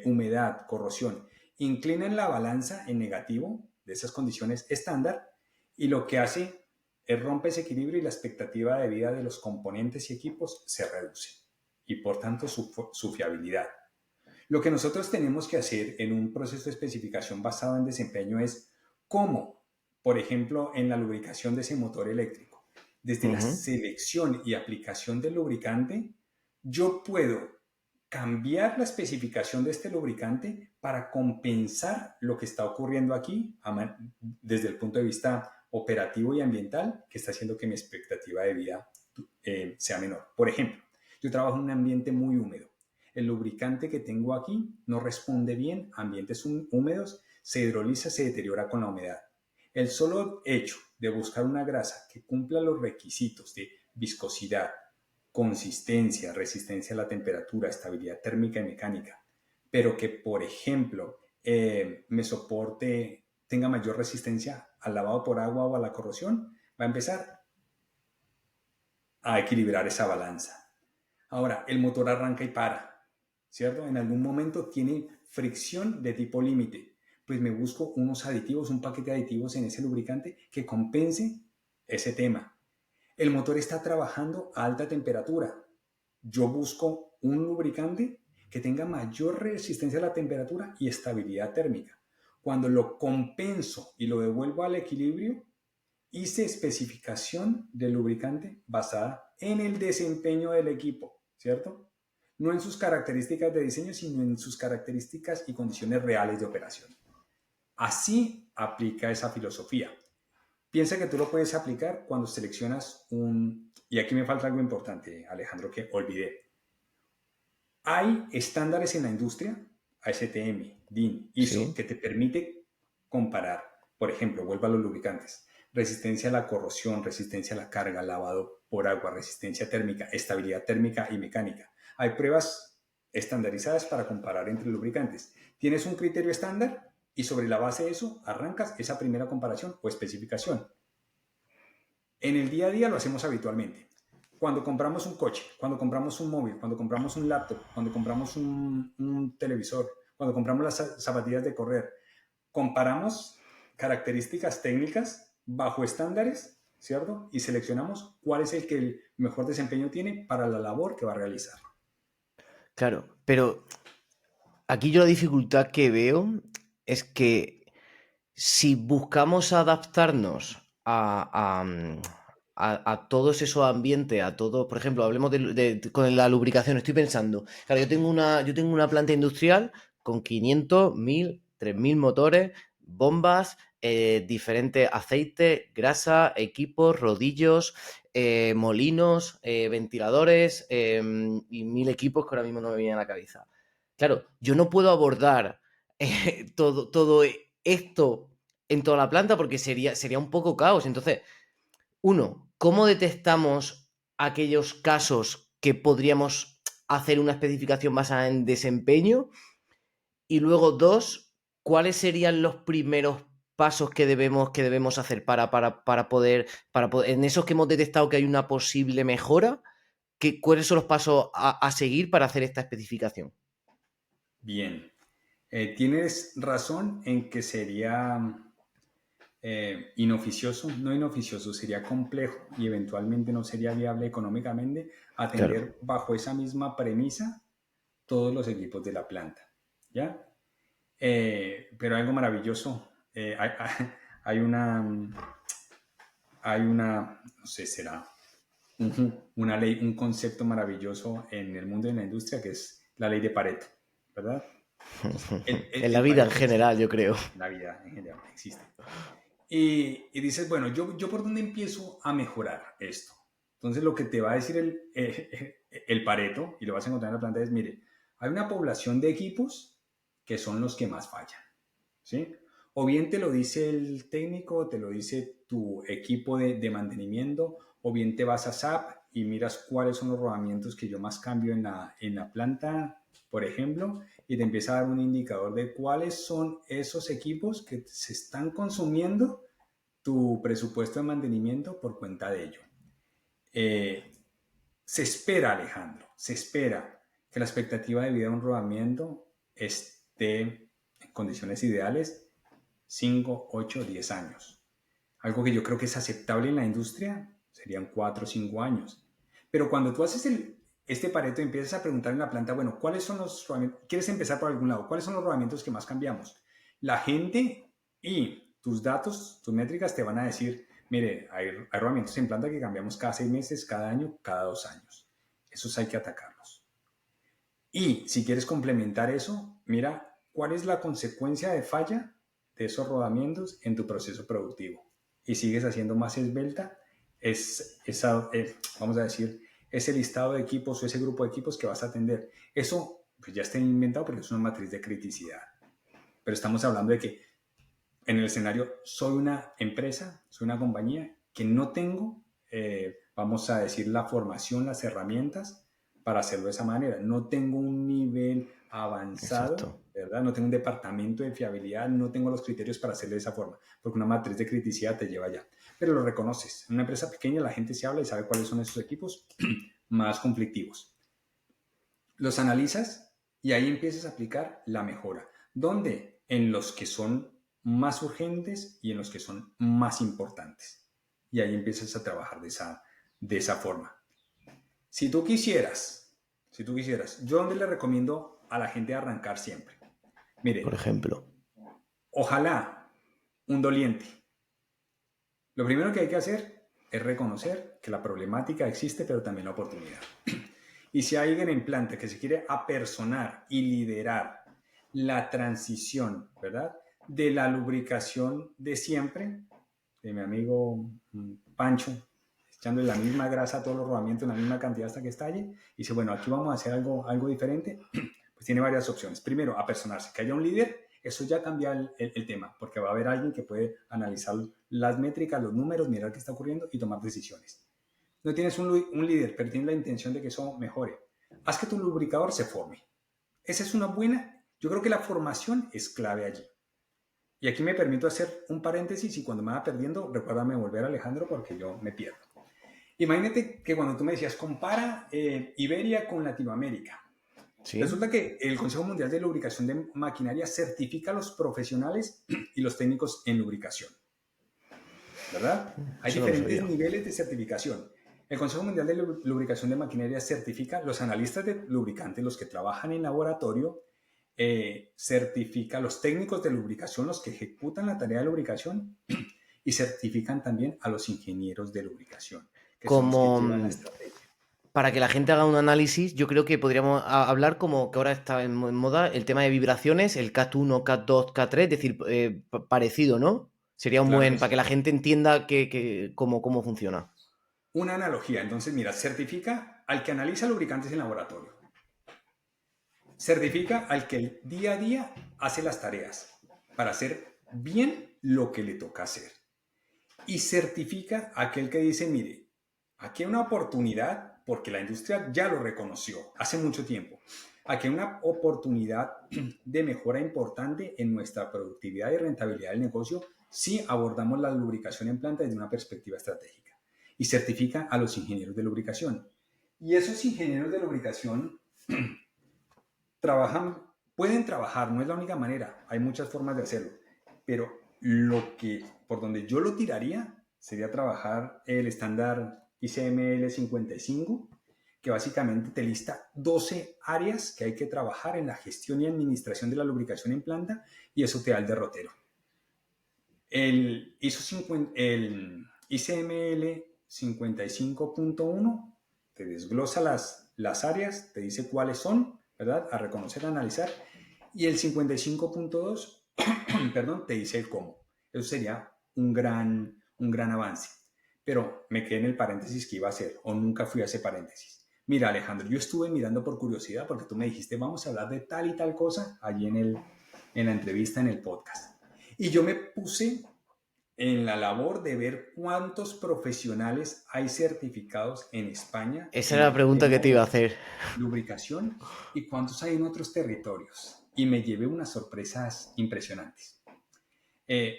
humedad, corrosión, inclinan la balanza en negativo de esas condiciones estándar y lo que hace es rompe ese equilibrio y la expectativa de vida de los componentes y equipos se reduce y por tanto su fiabilidad. Lo que nosotros tenemos que hacer en un proceso de especificación basado en desempeño es cómo, por ejemplo, en la lubricación de ese motor eléctrico, desde la Ujú. selección y aplicación del lubricante, yo puedo cambiar la especificación de este lubricante para compensar lo que está ocurriendo aquí desde el punto de vista operativo y ambiental, que está haciendo que mi expectativa de vida sea menor. Por ejemplo, yo trabajo en un ambiente muy húmedo. El lubricante que tengo aquí no responde bien a ambientes húmedos, se hidroliza, se deteriora con la humedad. El solo hecho de buscar una grasa que cumpla los requisitos de viscosidad, consistencia, resistencia a la temperatura, estabilidad térmica y mecánica, pero que, por ejemplo, me soporte, tenga mayor resistencia al lavado por agua o a la corrosión, va a empezar a equilibrar esa balanza. Ahora, el motor arranca y para, ¿cierto? En algún momento tiene fricción de tipo límite. Pues me busco unos aditivos, un paquete de aditivos en ese lubricante que compense ese tema. El motor está trabajando a alta temperatura. Yo busco un lubricante que tenga mayor resistencia a la temperatura y estabilidad térmica. Cuando lo compenso y lo devuelvo al equilibrio, hice especificación del lubricante basada en el desempeño del equipo, ¿cierto? No en sus características de diseño, sino en sus características y condiciones reales de operación. Así aplica esa filosofía. Piensa que tú lo puedes aplicar cuando seleccionas un... Y aquí me falta algo importante, Alejandro, que olvidé. Hay estándares en la industria, ASTM, DIN, ISO, Sí. que te permite comparar, por ejemplo, vuelvo a los lubricantes, resistencia a la corrosión, resistencia a la carga, lavado por agua, resistencia térmica, estabilidad térmica y mecánica. Hay pruebas estandarizadas para comparar entre lubricantes. Tienes un criterio estándar y sobre la base de eso arrancas esa primera comparación o especificación. En el día a día lo hacemos habitualmente. Cuando compramos un coche, cuando compramos un móvil, cuando compramos un laptop, cuando compramos un televisor, cuando compramos las zapatillas de correr, comparamos características técnicas bajo estándares, ¿cierto? Y seleccionamos cuál es el que el mejor desempeño tiene para la labor que va a realizar. Claro, pero aquí yo la dificultad que veo es que si buscamos adaptarnos a todos esos ambientes, a todo, por ejemplo, hablemos con la lubricación, estoy pensando, claro, yo tengo una planta industrial con 500, 1000, 3000 motores, bombas, diferentes aceites, grasa, equipos, rodillos, molinos, ventiladores y 1000 equipos que ahora mismo no me vienen a la cabeza. Claro, yo no puedo abordar todo esto en toda la planta porque sería un poco caos. Entonces, uno, ¿cómo detectamos aquellos casos que podríamos hacer una especificación basada en desempeño? Y luego, dos, ¿cuáles serían los primeros pasos que debemos hacer para poder, en esos que hemos detectado que hay una posible mejora, cuáles son los pasos a seguir para hacer esta especificación? Bien, tienes razón en que sería inoficioso, no inoficioso, sería complejo y eventualmente no sería viable económicamente Claro. atender bajo esa misma premisa todos los equipos de la planta, ¿ya? Pero algo maravilloso, hay una, no sé, será una ley, un concepto maravilloso en el mundo de la industria que es la ley de Pareto, ¿verdad? Entonces, En la el vida en Pareto general, yo creo. la vida en general existe. Y dices, bueno, yo por dónde empiezo a mejorar esto. Entonces lo que te va a decir el Pareto, y lo vas a encontrar en la planta, es, mire, hay una población de equipos que son los que más fallan, ¿sí? O bien te lo dice el técnico, te lo dice tu equipo de mantenimiento, o bien te vas a SAP y miras cuáles son los rodamientos que yo más cambio en la planta, por ejemplo, y te empieza a dar un indicador de cuáles son esos equipos que se están consumiendo tu presupuesto de mantenimiento por cuenta de ello. Eh, Se espera, Alejandro, se espera que la expectativa de vida de un rodamiento esté en condiciones ideales 5, 8, 10 años. Algo que yo creo que es aceptable en la industria serían 4 o 5 años. Pero cuando tú haces este Pareto, empiezas a preguntar en la planta, bueno, ¿cuáles son los rodamientos? ¿Quieres empezar por algún lado? ¿Cuáles son los rodamientos que más cambiamos? La gente y tus datos, tus métricas te van a decir, mire, hay rodamientos en planta que cambiamos cada 6 meses, cada año, cada 2 años. Esos hay que atacarlos. Y si quieres complementar eso, mira, ¿cuál es la consecuencia de falla de esos rodamientos en tu proceso productivo? Y sigues haciendo más esbelta, vamos a decir, ese listado de equipos o ese grupo de equipos que vas a atender. Eso pues ya está inventado porque es una matriz de criticidad. Pero estamos hablando de que en el escenario soy una empresa, soy una compañía que no tengo, vamos a decir, la formación, las herramientas para hacerlo de esa manera. No tengo un nivel avanzado, Exacto. ¿verdad? No tengo un departamento de fiabilidad, no tengo los criterios para hacerlo de esa forma, porque una matriz de criticidad te lleva allá. Pero lo reconoces. En una empresa pequeña la gente se habla y sabe cuáles son esos equipos más conflictivos. Los analizas y ahí empiezas a aplicar la mejora. ¿Dónde? En los que son más urgentes y en los que son más importantes. Y ahí empiezas a trabajar de esa forma. Si tú quisieras, yo donde le recomiendo a la gente arrancar siempre. Por Mire, ejemplo. ojalá un doliente. Lo primero que hay que hacer es reconocer que la problemática existe, pero también la oportunidad. Y si hay alguien en planta que se quiere apersonar y liderar la transición, ¿verdad? De la lubricación de siempre, de mi amigo Pancho, echándole la misma grasa a todos los rodamientos en la misma cantidad hasta que estalle, y dice, bueno, aquí vamos a hacer algo diferente, pues tiene varias opciones. Primero, apersonarse, que haya un líder, eso ya cambia el tema, porque va a haber alguien que puede analizar las métricas, los números, mirar qué está ocurriendo y tomar decisiones. No tienes un líder, pero tienes la intención de que eso mejore. Haz que tu lubricador se forme. Esa es una buena, yo creo que la formación es clave allí. Y aquí me permito hacer un paréntesis y cuando me va perdiendo, recuérdame volver, Alejandro, porque yo me pierdo. Imagínate que cuando tú me decías, compara Iberia con Latinoamérica. ¿Sí? Resulta que el Consejo Mundial de Lubricación de Maquinaria certifica a los profesionales y los técnicos en lubricación. ¿Verdad? Hay Eso no lo diferentes sabía. niveles de certificación. El Consejo Mundial de Lubricación de Maquinaria certifica los analistas de lubricantes, los que trabajan en laboratorio, certifica los técnicos de lubricación, los que ejecutan la tarea de lubricación, y certifican también a los ingenieros de lubricación, que son los que Como llevan la estrategia. para que la gente haga un análisis, yo creo que podríamos hablar como que ahora está en moda el tema de vibraciones, el CAT1, CAT2, CAT3, es decir, parecido, ¿no? Sería un Claro que buen, para que sí. la gente entienda cómo funciona. Una analogía, entonces, mira, certifica al que analiza lubricantes en laboratorio. Certifica al que día a día hace las tareas para hacer bien lo que le toca hacer. Y certifica a aquel que dice, mire, aquí hay una oportunidad, porque la industria ya lo reconoció hace mucho tiempo. Aquí hay una oportunidad de mejora importante en nuestra productividad y rentabilidad del negocio si abordamos la lubricación en planta desde una perspectiva estratégica. Y certifica a los ingenieros de lubricación. Y esos ingenieros de lubricación pueden trabajar, no es la única manera, hay muchas formas de hacerlo, pero por donde yo lo tiraría sería trabajar el estándar ICML 55, que básicamente te lista 12 áreas que hay que trabajar en la gestión y administración de la lubricación en planta, y eso te da el derrotero. El ICML 55.1 te desglosa las áreas, te dice cuáles son, ¿verdad? A reconocer, a analizar. Y el 55.2, perdón, te dice el cómo. Eso sería un gran avance. Pero me quedé en el paréntesis que iba a hacer, o nunca fui a ese paréntesis. Mira, Alejandro, yo estuve mirando por curiosidad porque tú me dijiste, vamos a hablar de tal y tal cosa allí en la entrevista, en el podcast. Y yo me puse en la labor de ver cuántos profesionales hay certificados en España Esa en era la el pregunta que tema te iba a hacer. lubricación y cuántos hay en otros territorios. Y me llevé unas sorpresas impresionantes.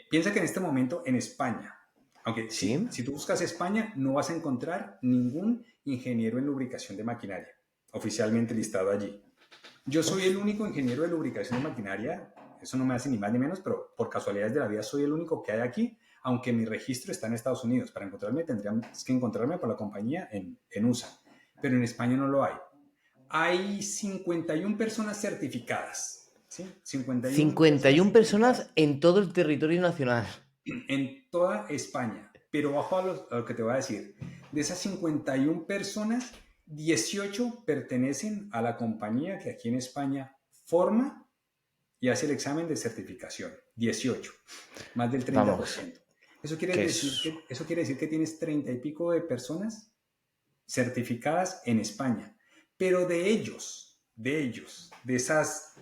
Piensa que en este momento en España, aunque sí, ¿Sí? si tú buscas España, no vas a encontrar ningún ingeniero en lubricación de maquinaria oficialmente listado allí. Yo soy el único ingeniero de lubricación de maquinaria, eso no me hace ni más ni menos, pero por casualidades de la vida soy el único que hay aquí, aunque mi registro está en Estados Unidos. Para encontrarme tendríamos que encontrarme por la compañía en USA, pero en España no lo hay. Hay 51 personas certificadas, ¿sí? 51 personas 51 personas certificadas en todo el territorio nacional. en toda España. Pero ojo a lo que te voy a decir. De esas 51 personas, 18 pertenecen a la compañía que aquí en España forma y hace el examen de certificación. 18, más del Vamos, 30%. que es... Eso quiere decir que tienes 30 y pico de personas certificadas en España. Pero de esas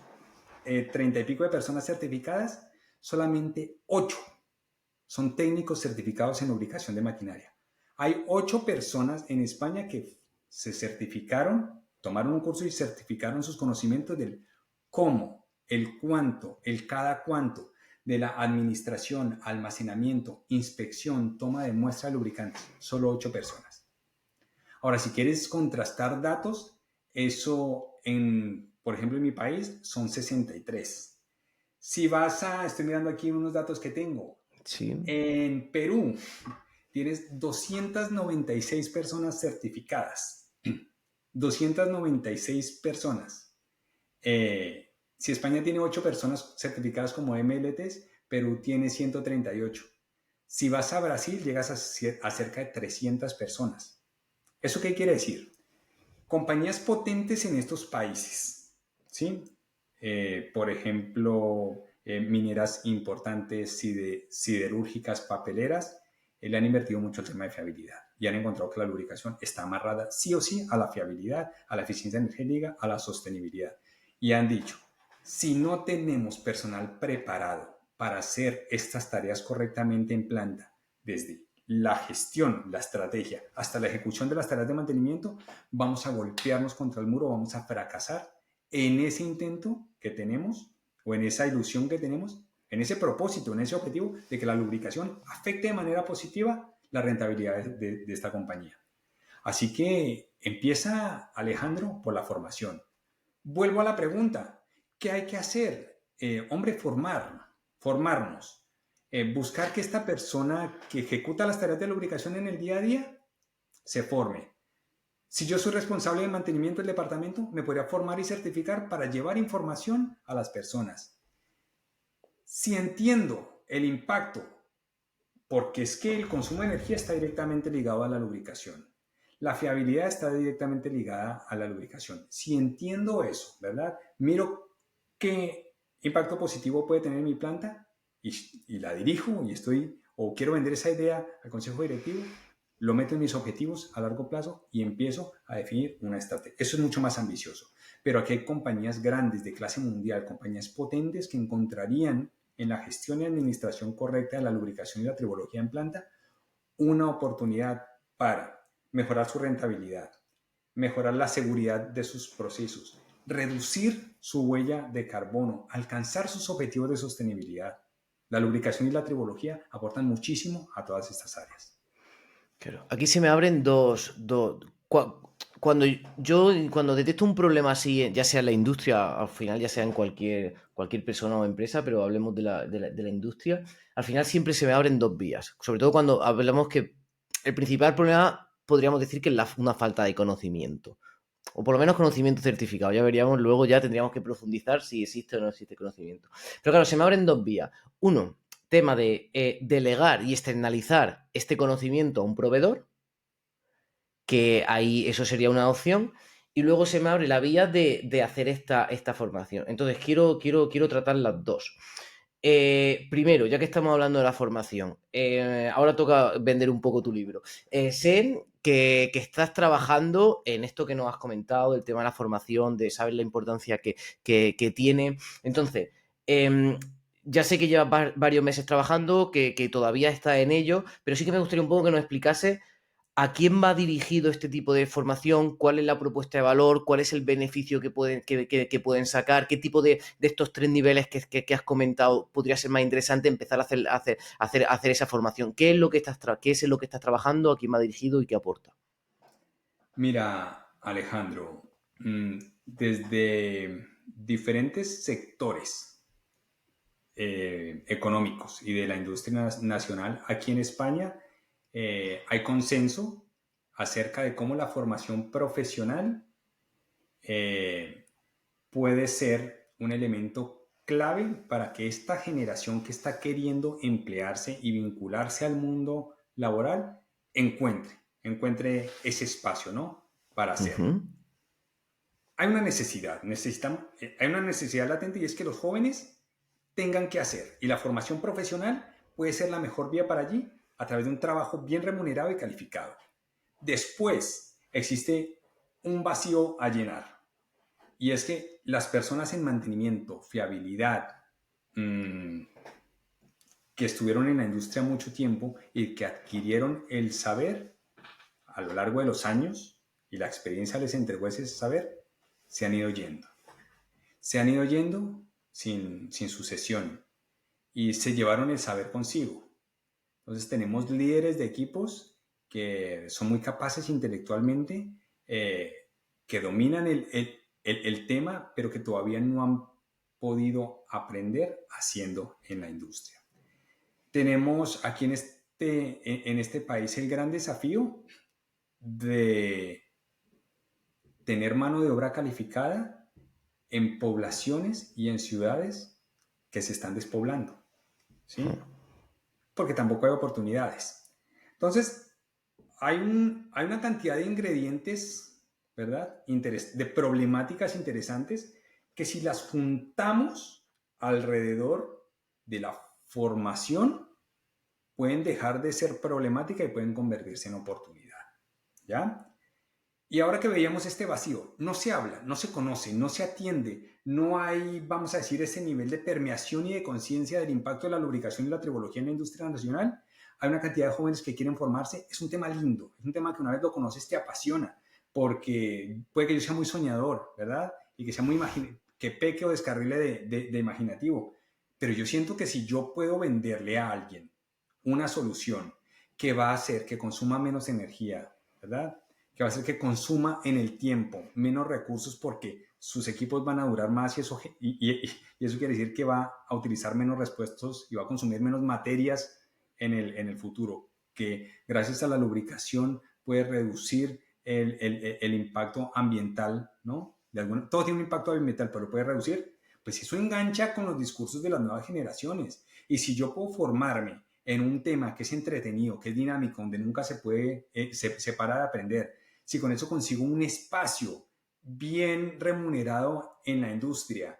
30 y pico de personas certificadas, solamente 8 son técnicos certificados en lubricación de maquinaria. Hay 8 personas en España que se certificaron, tomaron un curso y certificaron sus conocimientos del cómo, el cuánto, el cada cuánto de la administración, almacenamiento, inspección, toma de muestra de lubricantes. Solo 8 personas. Ahora, si quieres contrastar datos, eso por ejemplo, en mi país son 63. Si vas estoy mirando aquí unos datos que tengo. Sí. En Perú tienes 296 personas certificadas. 296 personas. Si España tiene 8 personas certificadas como MLTs, Perú tiene 138. Si vas a Brasil, llegas a cerca de 300 personas. ¿Eso qué quiere decir? Compañías potentes en estos países, ¿sí? Por ejemplo, mineras importantes, siderúrgicas, papeleras, le han invertido mucho el tema de fiabilidad y han encontrado que la lubricación está amarrada sí o sí a la fiabilidad, a la eficiencia energética, a la sostenibilidad. Y han dicho, si no tenemos personal preparado para hacer estas tareas correctamente en planta, desde la gestión, la estrategia, hasta la ejecución de las tareas de mantenimiento, vamos a golpearnos contra el muro, vamos a fracasar en ese intento que tenemos o en esa ilusión que tenemos, en ese propósito, en ese objetivo de que la lubricación afecte de manera positiva la rentabilidad de esta compañía. Así que empieza, Alejandro, por la formación. Vuelvo a la pregunta, ¿qué hay que hacer? Hombre, formarnos. Buscar que esta persona que ejecuta las tareas de lubricación en el día a día se forme. Si yo soy responsable de mantenimiento del departamento, me podría formar y certificar para llevar información a las personas. Si entiendo el impacto, porque es que el consumo de energía está directamente ligado a la lubricación. La fiabilidad está directamente ligada a la lubricación. Si entiendo eso, ¿verdad? Miro qué impacto positivo puede tener mi planta y la dirijo o quiero vender esa idea al consejo directivo, lo meto en mis objetivos a largo plazo y empiezo a definir una estrategia. Eso es mucho más ambicioso. Pero aquí hay compañías grandes de clase mundial, compañías potentes que encontrarían en la gestión y administración correcta de la lubricación y la tribología en planta una oportunidad para mejorar su rentabilidad, mejorar la seguridad de sus procesos, reducir su huella de carbono, alcanzar sus objetivos de sostenibilidad. La lubricación y la tribología aportan muchísimo a todas estas áreas. Claro. Aquí se me abren cuando detecto un problema así, ya sea en la industria, al final, ya sea en cualquier persona o empresa, pero hablemos de la industria, al final siempre se me abren dos vías. Sobre todo cuando hablamos que el principal problema podríamos decir que es una falta de conocimiento. O por lo menos conocimiento certificado. Ya veríamos, luego ya tendríamos que profundizar si existe o no existe conocimiento. Pero claro, se me abren dos vías. Uno, tema de delegar y externalizar este conocimiento a un proveedor, que ahí eso sería una opción. Y luego se me abre la vía de hacer esta formación. Entonces, quiero tratar las dos. Primero, ya que estamos hablando de la formación, ahora toca vender un poco tu libro. Sé que estás trabajando en esto que nos has comentado, el tema de la formación, de saber la importancia que tiene. Entonces, ya sé que llevas varios meses trabajando, que todavía está en ello, pero sí que me gustaría un poco que nos explicase a quién va dirigido este tipo de formación, cuál es la propuesta de valor, cuál es el beneficio que pueden sacar, qué tipo de estos tres niveles que has comentado podría ser más interesante empezar a hacer esa formación. ¿Qué es lo que estás trabajando, a quién va dirigido y qué aporta? Mira, Alejandro, desde diferentes sectores económicos y de la industria nacional, aquí en España hay consenso acerca de cómo la formación profesional eh, puede ser un elemento clave para que esta generación que está queriendo emplearse y vincularse al mundo laboral encuentre ese espacio, ¿no? Para hacerlo. Ujú. Hay una necesidad, hay una necesidad latente y es que los jóvenes tengan que hacer y la formación profesional puede ser la mejor vía para allí a través de un trabajo bien remunerado y calificado. Después existe un vacío a llenar y es que las personas en mantenimiento, fiabilidad, mmm, que estuvieron en la industria mucho tiempo y que adquirieron el saber a lo largo de los años y la experiencia les entregó ese saber, se han ido yendo. Se han ido yendo sin sucesión y se llevaron el saber consigo. Entonces tenemos líderes de equipos que son muy capaces intelectualmente, que dominan el tema, pero que todavía no han podido aprender haciendo en la industria. Tenemos aquí en este país el gran desafío de tener mano de obra calificada en poblaciones y en ciudades que se están despoblando, ¿sí? Porque tampoco hay oportunidades. Entonces, hay una cantidad de ingredientes, ¿verdad? De problemáticas interesantes que si las juntamos alrededor de la formación, pueden dejar de ser problemática y pueden convertirse en oportunidad, ¿ya? Y ahora que veíamos este vacío, no se habla, no se conoce, no se atiende, no hay, vamos a decir, ese nivel de permeación y de conciencia del impacto de la lubricación y la tribología en la industria nacional. Hay una cantidad de jóvenes que quieren formarse. Es un tema lindo, es un tema que una vez lo conoces te apasiona, porque puede que yo sea muy soñador, ¿verdad? Y que sea muy que peque o descarrile de imaginativo. Pero yo siento que si yo puedo venderle a alguien una solución que va a hacer que consuma menos energía, ¿verdad? Que va a hacer que consuma en el tiempo menos recursos porque sus equipos van a durar más y eso quiere decir que va a utilizar menos repuestos y va a consumir menos materias en el futuro, que gracias a la lubricación puede reducir el impacto ambiental, ¿no? Todo tiene un impacto ambiental, pero lo puede reducir. Pues eso engancha con los discursos de las nuevas generaciones. Y si yo puedo formarme en un tema que es entretenido, que es dinámico, donde nunca se puede, se para de aprender, si con eso consigo un espacio bien remunerado en la industria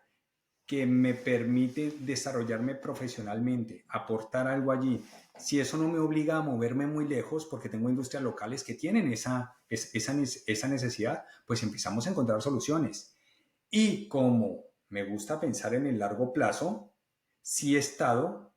que me permite desarrollarme profesionalmente, aportar algo allí, si eso no me obliga a moverme muy lejos, porque tengo industrias locales que tienen esa necesidad, pues empezamos a encontrar soluciones. Y como me gusta pensar en el largo plazo, sí he estado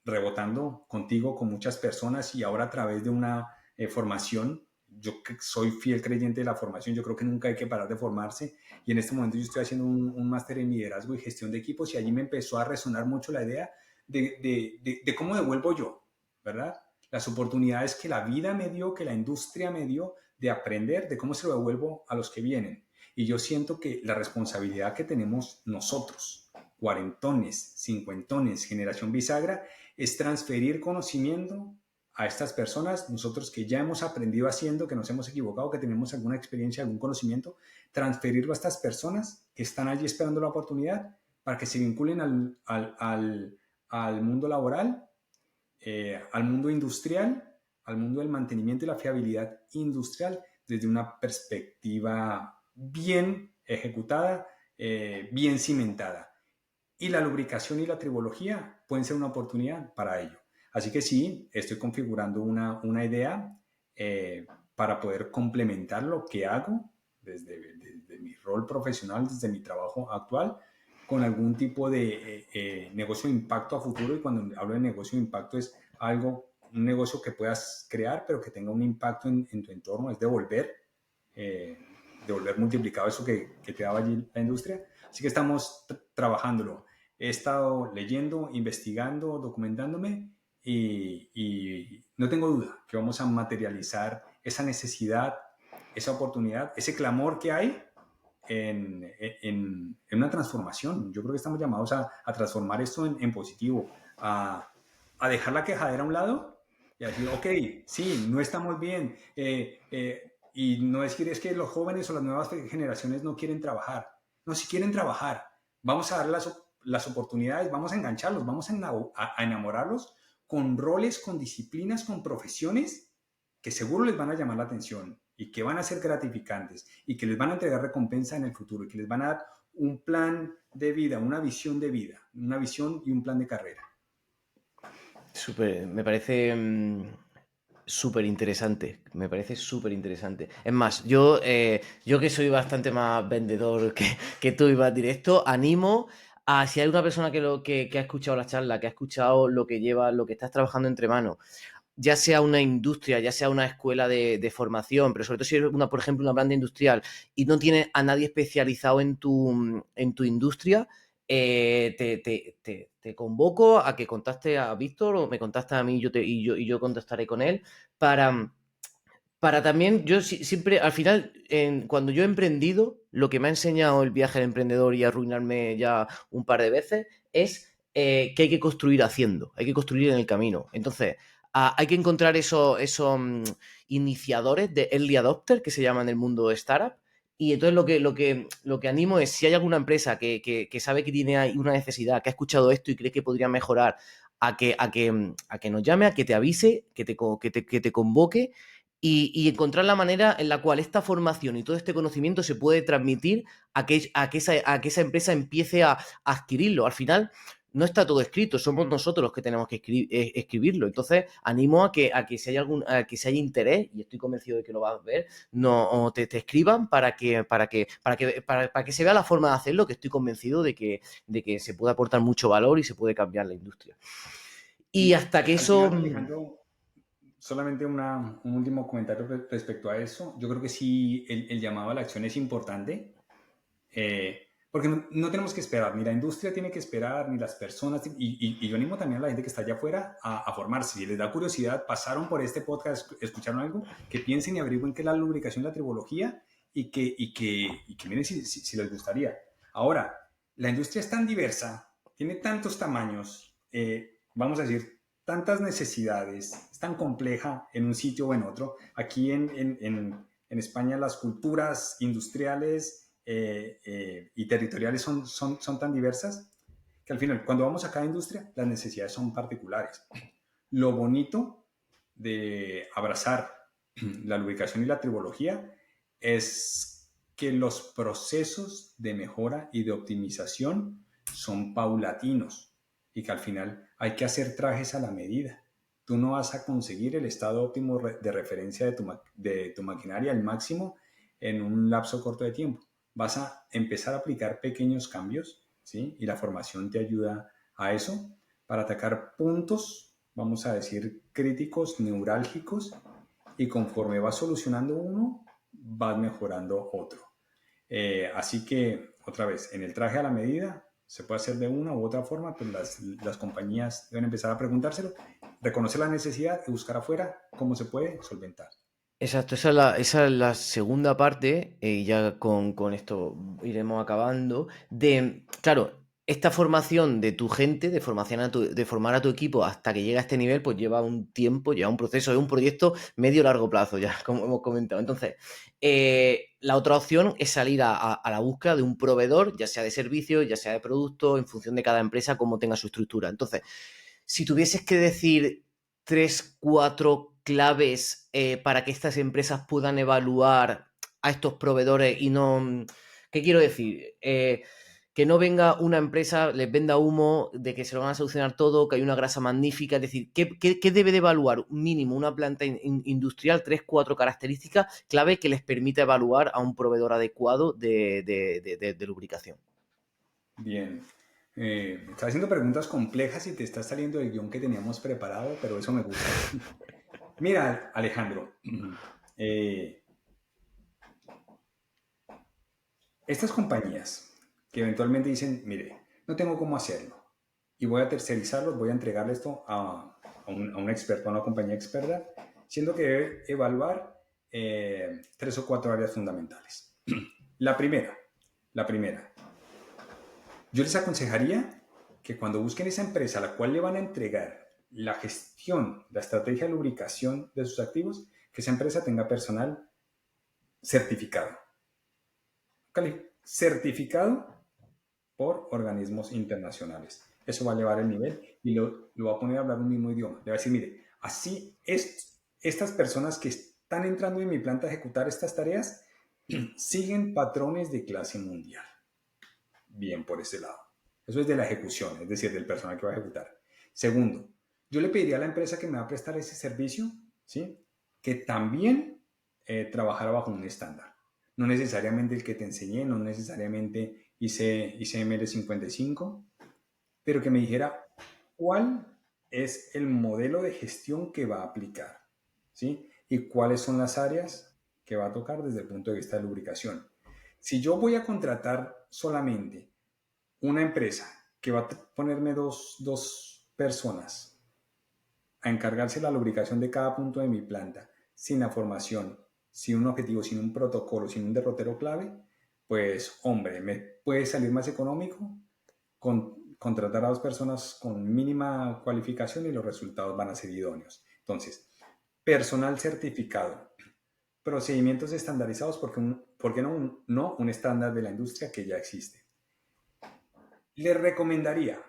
rebotando contigo, con muchas personas y ahora a través de una formación. Yo soy fiel creyente de la formación, yo creo que nunca hay que parar de formarse y en este momento yo estoy haciendo un máster en liderazgo y gestión de equipos y allí me empezó a resonar mucho la idea de cómo devuelvo yo, ¿verdad? Las oportunidades que la vida me dio, que la industria me dio de aprender, de cómo se lo devuelvo a los que vienen. Y yo siento que la responsabilidad que tenemos nosotros, cuarentones, cincuentones, generación bisagra, es transferir conocimiento a estas personas, nosotros que ya hemos aprendido haciendo, que nos hemos equivocado, que tenemos alguna experiencia, algún conocimiento, transferirlo a estas personas que están allí esperando la oportunidad para que se vinculen al mundo laboral, al mundo industrial, al mundo del mantenimiento y la fiabilidad industrial desde una perspectiva bien ejecutada, bien cimentada. Y la lubricación y la tribología pueden ser una oportunidad para ello. Así que sí, estoy configurando una idea para poder complementar lo que hago desde mi rol profesional, desde mi trabajo actual, con algún tipo de negocio de impacto a futuro. Y cuando hablo de negocio de impacto es un negocio que puedas crear, pero que tenga un impacto en tu entorno, es devolver multiplicado eso que te daba allí la industria. Así que estamos trabajándolo. He estado leyendo, investigando, documentándome y no tengo duda que vamos a materializar esa necesidad, esa oportunidad, ese clamor que hay en una transformación. Yo creo que estamos llamados a transformar esto en positivo, a dejar la quejadera a un lado y a decir, ok, sí, no estamos bien, y no decir es que los jóvenes o las nuevas generaciones no quieren trabajar. No, si quieren trabajar, vamos a dar las oportunidades, vamos a engancharlos, vamos a enamorarlos con roles, con disciplinas, con profesiones que seguro les van a llamar la atención y que van a ser gratificantes y que les van a entregar recompensa en el futuro y que les van a dar un plan de vida, una visión de vida, una visión y un plan de carrera. Me parece súper interesante. Me parece súper interesante. Es más, yo que soy bastante más vendedor que tú y más directo, animo a si hay una persona que ha escuchado la charla, que ha escuchado lo que lleva, lo que estás trabajando entre manos, ya sea una industria, ya sea una escuela de formación, pero sobre todo si es una, por ejemplo, una planta industrial y no tienes a nadie especializado en tu industria, te convoco a que contacte a Víctor o me contactes a mí y yo contactaré con él para, para también, yo siempre, al final, cuando yo he emprendido, lo que me ha enseñado el viaje del emprendedor y arruinarme ya un par de veces es que hay que construir haciendo, hay que construir en el camino. Entonces, hay que encontrar esos iniciadores de early adopter que se llaman en el mundo startup. Y entonces lo que animo es, si hay alguna empresa que sabe que tiene ahí una necesidad, que ha escuchado esto y cree que podría mejorar, a que nos llame, a que te avise, que te convoque y encontrar la manera en la cual esta formación y todo este conocimiento se puede transmitir a que esa empresa empiece a adquirirlo. Al final, no está todo escrito, somos nosotros los que tenemos que escribirlo. Entonces, animo a que si hay interés, y estoy convencido de que lo vas a ver, no, te escriban para que se vea la forma de hacerlo, que estoy convencido de que se puede aportar mucho valor y se puede cambiar la industria. Y Y hasta que al eso. final, Alejandro, solamente un último comentario respecto a eso. Yo creo que sí, el llamado a la acción es importante, porque no tenemos que esperar, ni la industria tiene que esperar, ni las personas, y yo animo también a la gente que está allá afuera a formarse. Si les da curiosidad, pasaron por este podcast, escucharon algo, que piensen y averigüen qué es la lubricación, la tribología, y que miren si les gustaría. Ahora, la industria es tan diversa, tiene tantos tamaños, vamos a decir, tantas necesidades, es tan compleja en un sitio o en otro. Aquí en España las culturas industriales y territoriales son tan diversas que al final, cuando vamos a cada industria, las necesidades son particulares. Lo bonito de abrazar la lubricación y la tribología es que los procesos de mejora y de optimización son paulatinos y que al final hay que hacer trajes a la medida. Tú no vas a conseguir el estado óptimo de referencia de tu maquinaria al máximo en un lapso corto de tiempo. Vas a empezar a aplicar pequeños cambios, ¿sí? Y la formación te ayuda a eso, para atacar puntos, vamos a decir, críticos, neurálgicos, y conforme vas solucionando uno, vas mejorando otro. Así que, otra vez, en el traje a la medida se puede hacer de una u otra forma, pero las compañías deben empezar a preguntárselo, reconocer la necesidad y buscar afuera cómo se puede solventar. Exacto, esa es la segunda parte, y ya con esto iremos acabando, claro, esta formación de tu gente, de formar a tu equipo hasta que llegue a este nivel, pues lleva un tiempo, lleva un proceso, es un proyecto medio-largo plazo, ya como hemos comentado. Entonces, la otra opción es salir a la búsqueda de un proveedor, ya sea de servicios, ya sea de productos, en función de cada empresa, cómo tenga su estructura. Entonces, si tuvieses que decir 3, 4 claves para que estas empresas puedan evaluar a estos proveedores y no. ¿Qué quiero decir? Que no venga una empresa, les venda humo de que se lo van a solucionar todo, que hay una grasa magnífica. Es decir, ¿qué debe de evaluar un mínimo una planta industrial? 3, 4 características clave que les permita evaluar a un proveedor adecuado de lubricación. Bien. Estás haciendo preguntas complejas y te estás saliendo del guión que teníamos preparado, pero eso me gusta. Mira, Alejandro, eh, estas compañías que eventualmente dicen, mire, no tengo cómo hacerlo y voy a tercerizarlo, voy a entregarle esto a un experto, a una compañía experta, siendo que debe evaluar 3 o 4 áreas fundamentales. La primera, la primera, yo les aconsejaría que cuando busquen esa empresa a la cual le van a entregar la gestión, la estrategia de lubricación de sus activos, que esa empresa tenga personal certificado. Certificado por organismos internacionales. Eso va a elevar el nivel y lo va a poner a hablar un mismo idioma. Le va a decir, mire, así es, estas personas que están entrando en mi planta a ejecutar estas tareas siguen patrones de clase mundial. Bien por ese lado. Eso es de la ejecución, es decir, del personal que va a ejecutar. Segundo, yo le pediría a la empresa que me va a prestar ese servicio, ¿sí?, que también trabajara bajo un estándar. No necesariamente el que te enseñé, no necesariamente ICML 55, pero que me dijera cuál es el modelo de gestión que va a aplicar, ¿sí? Y cuáles son las áreas que va a tocar desde el punto de vista de lubricación. Si yo voy a contratar solamente una empresa que va a ponerme dos personas a encargarse de la lubricación de cada punto de mi planta, sin la formación, sin un objetivo, sin un protocolo, sin un derrotero clave, pues hombre, me puede salir más económico contratar a dos personas con mínima cualificación y los resultados van a ser idóneos. Entonces, personal certificado, procedimientos estandarizados, ¿por qué no un estándar de la industria que ya existe? Le recomendaría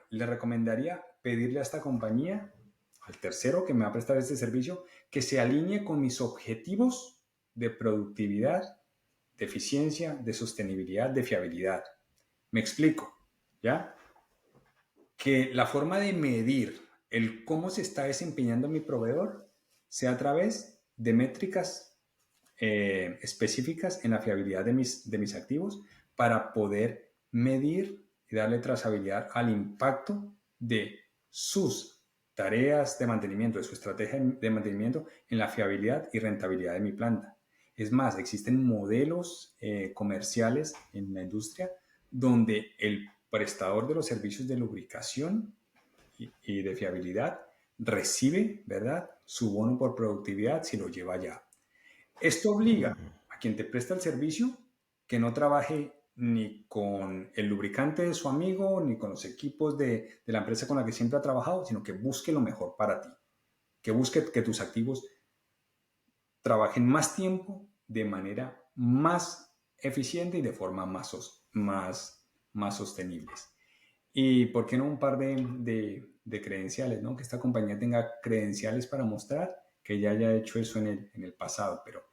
pedirle a esta compañía, al tercero que me va a prestar este servicio, que se alinee con mis objetivos de productividad, de eficiencia, de sostenibilidad, de fiabilidad. Me explico, ¿ya? Que la forma de medir el cómo se está desempeñando mi proveedor sea a través de métricas específicas en la fiabilidad de mis activos para poder medir y darle trazabilidad al impacto de sus tareas de mantenimiento, de su estrategia de mantenimiento en la fiabilidad y rentabilidad de mi planta. Es más, existen modelos comerciales en la industria donde el prestador de los servicios de lubricación y de fiabilidad recibe, ¿verdad?, su bono por productividad si lo lleva allá. Esto obliga a quien te presta el servicio que no trabaje ni con el lubricante de su amigo, ni con los equipos de la empresa con la que siempre ha trabajado, sino que busque lo mejor para ti, que busque que tus activos trabajen más tiempo de manera más eficiente y de forma más sostenibles. Y por qué no un par de credenciales, ¿no? Que esta compañía tenga credenciales para mostrar que ya haya hecho eso en el pasado, pero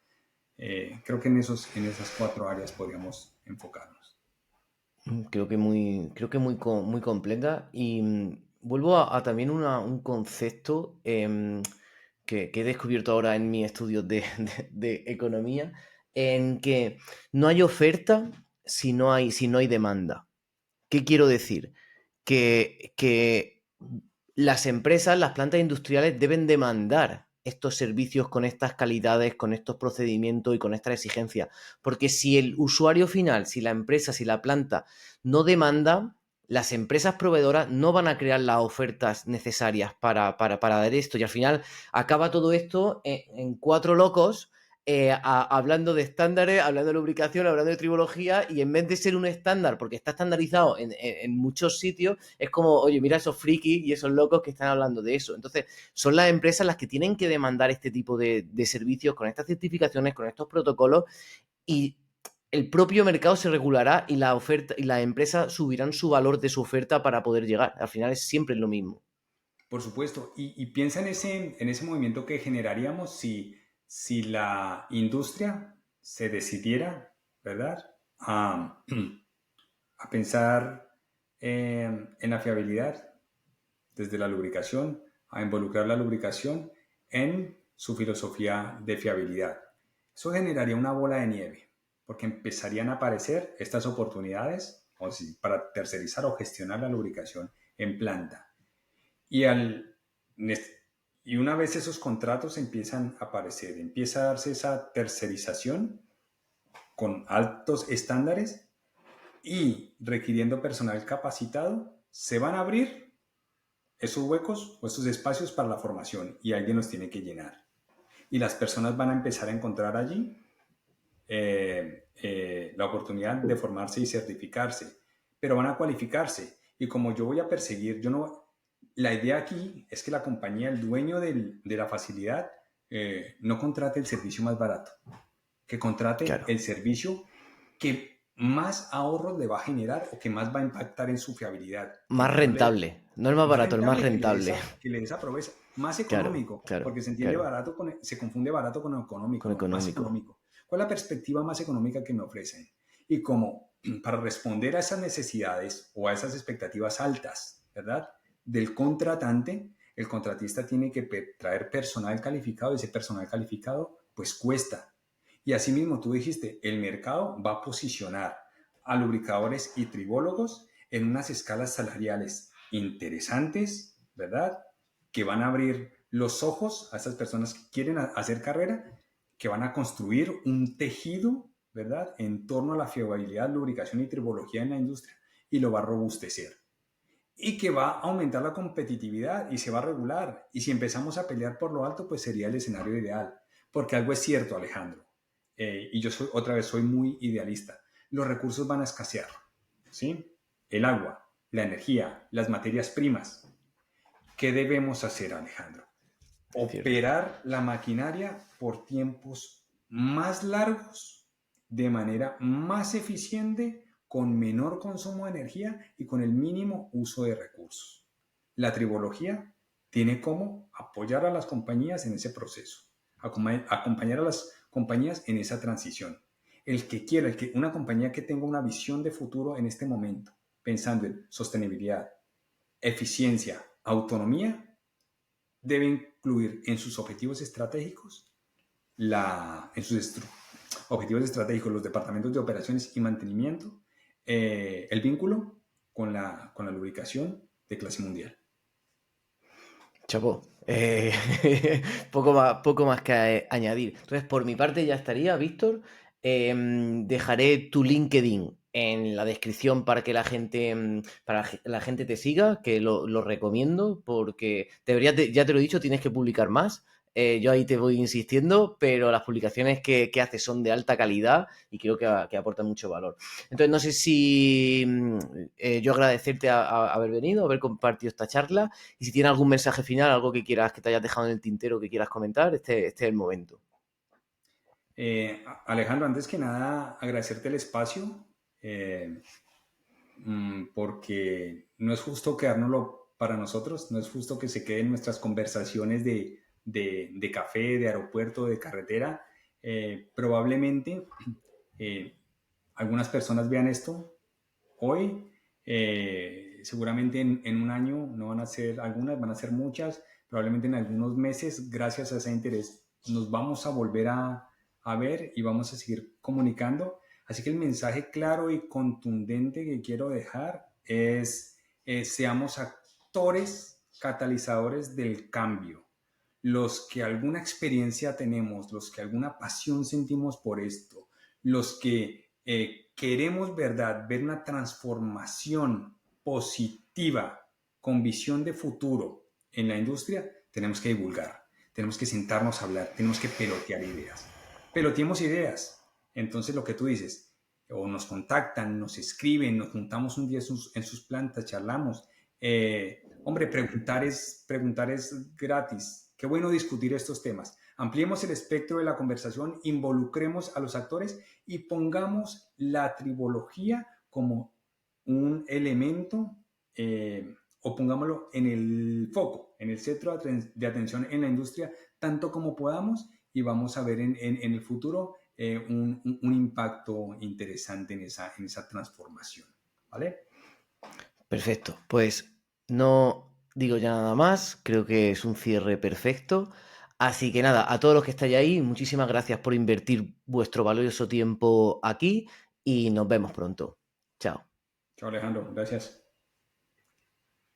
creo que en esas 4 áreas podríamos enfocarnos. Creo que muy completa y vuelvo a también un concepto que he descubierto ahora en mis estudios de economía, en que no hay oferta si no hay demanda. ¿Qué quiero decir? Que las empresas, las plantas industriales deben demandar estos servicios con estas calidades, con estos procedimientos y con estas exigencias. Porque si el usuario final, si la empresa, si la planta no demanda, las empresas proveedoras no van a crear las ofertas necesarias para dar esto. Y al final acaba todo esto en cuatro locos hablando de estándares, hablando de lubricación, hablando de tribología, y en vez de ser un estándar, porque está estandarizado en muchos sitios, es como, oye, mira esos frikis y esos locos que están hablando de eso. Entonces, son las empresas las que tienen que demandar este tipo de servicios con estas certificaciones, con estos protocolos, y el propio mercado se regulará y la oferta y las empresas subirán su valor de su oferta para poder llegar. Al final es siempre lo mismo. Por supuesto, y piensa en ese movimiento que generaríamos si la industria se decidiera, ¿verdad?, a pensar en la fiabilidad desde la lubricación, a involucrar la lubricación en su filosofía de fiabilidad. Eso generaría una bola de nieve, porque empezarían a aparecer estas oportunidades para tercerizar o gestionar la lubricación en planta. Y, y una vez esos contratos empiezan a aparecer, empieza a darse esa tercerización con altos estándares y requiriendo personal capacitado, se van a abrir esos huecos o esos espacios para la formación y alguien los tiene que llenar. Y las personas van a empezar a encontrar allí la oportunidad de formarse y certificarse, pero van a cualificarse. Y como yo voy a perseguir, la idea aquí es que la compañía, el dueño de la facilidad, no contrate el servicio más barato, que contrate Claro. el servicio que más ahorros le va a generar o que más va a impactar en su fiabilidad, en Más que no le rentable. No el más más barato, el más rentable rentable. que le desaprovecha, más Claro, económico, claro, porque se entiende claro. barato se confunde barato con económico, Con no, más económico. económico. ¿Cuál es la perspectiva más económica que me ofrecen? Y como para responder a esas necesidades o a esas expectativas altas, ¿verdad? Del contratante, el contratista tiene que traer personal calificado y ese personal calificado pues cuesta. Y asimismo, tú dijiste, el mercado va a posicionar a lubricadores y tribólogos en unas escalas salariales interesantes, ¿verdad? Que van a abrir los ojos a esas personas que quieren hacer carrera, que van a construir un tejido, ¿verdad? En torno a la fiabilidad, lubricación y tribología en la industria y lo va a robustecer. Y que va a aumentar la competitividad y se va a regular. Y si empezamos a pelear por lo alto, pues sería el escenario ideal. Porque algo es cierto, Alejandro, y yo otra vez soy muy idealista. Los recursos van a escasear, ¿sí? El agua, la energía, las materias primas. ¿Qué debemos hacer, Alejandro? Es cierto. Operar la maquinaria por tiempos más largos, de manera más eficiente, con menor consumo de energía y con el mínimo uso de recursos. La tribología tiene como apoyar a las compañías en ese proceso, acompañar a las compañías en esa transición. El que quiera, una compañía que tenga una visión de futuro en este momento, pensando en sostenibilidad, eficiencia, autonomía, debe incluir en sus objetivos estratégicos, en sus objetivos estratégicos los departamentos de operaciones y mantenimiento, el vínculo con la lubricación de clase mundial. Chapo. Poco más que añadir. Entonces, por mi parte ya estaría, Víctor. Dejaré tu LinkedIn en la descripción para que la gente, la gente te siga, que lo recomiendo, porque deberías ya te lo he dicho, tienes que publicar más. Yo ahí te voy insistiendo, pero las publicaciones que haces son de alta calidad y creo que aportan mucho valor. Entonces, no sé si yo agradecerte haber venido, haber compartido esta charla y si tienes algún mensaje final, algo que quieras que te hayas dejado en el tintero que quieras comentar, este es el momento. Alejandro, antes que nada, agradecerte el espacio, porque no es justo quedárnoslo para nosotros, no es justo que se queden nuestras conversaciones de café, de aeropuerto, de carretera. Probablemente algunas personas vean esto hoy, seguramente en un año no van a ser algunas, van a ser muchas, probablemente en algunos meses, gracias a ese interés, nos vamos a volver a ver y vamos a seguir comunicando. Así que el mensaje claro y contundente que quiero dejar es, seamos actores catalizadores del cambio. Los que alguna experiencia tenemos, los que alguna pasión sentimos por esto, los que queremos, ¿verdad?, ver una transformación positiva con visión de futuro en la industria, tenemos que divulgar, tenemos que sentarnos a hablar, tenemos que pelotear ideas. Peloteemos ideas. Entonces lo que tú dices, o nos contactan, nos escriben, nos juntamos un día en sus plantas, charlamos. Hombre, preguntar es gratis. Qué bueno discutir estos temas. Ampliemos el espectro de la conversación, involucremos a los actores y pongamos la tribología como un elemento, o pongámoslo en el foco, en el centro de atención en la industria, tanto como podamos, y vamos a ver en el futuro un impacto interesante en esa transformación. ¿Vale? Perfecto. Pues no digo ya nada más. Creo que es un cierre perfecto. Así que nada, a todos los que estáis ahí, muchísimas gracias por invertir vuestro valioso tiempo aquí y nos vemos pronto. Chao. Chao, Alejandro. Gracias.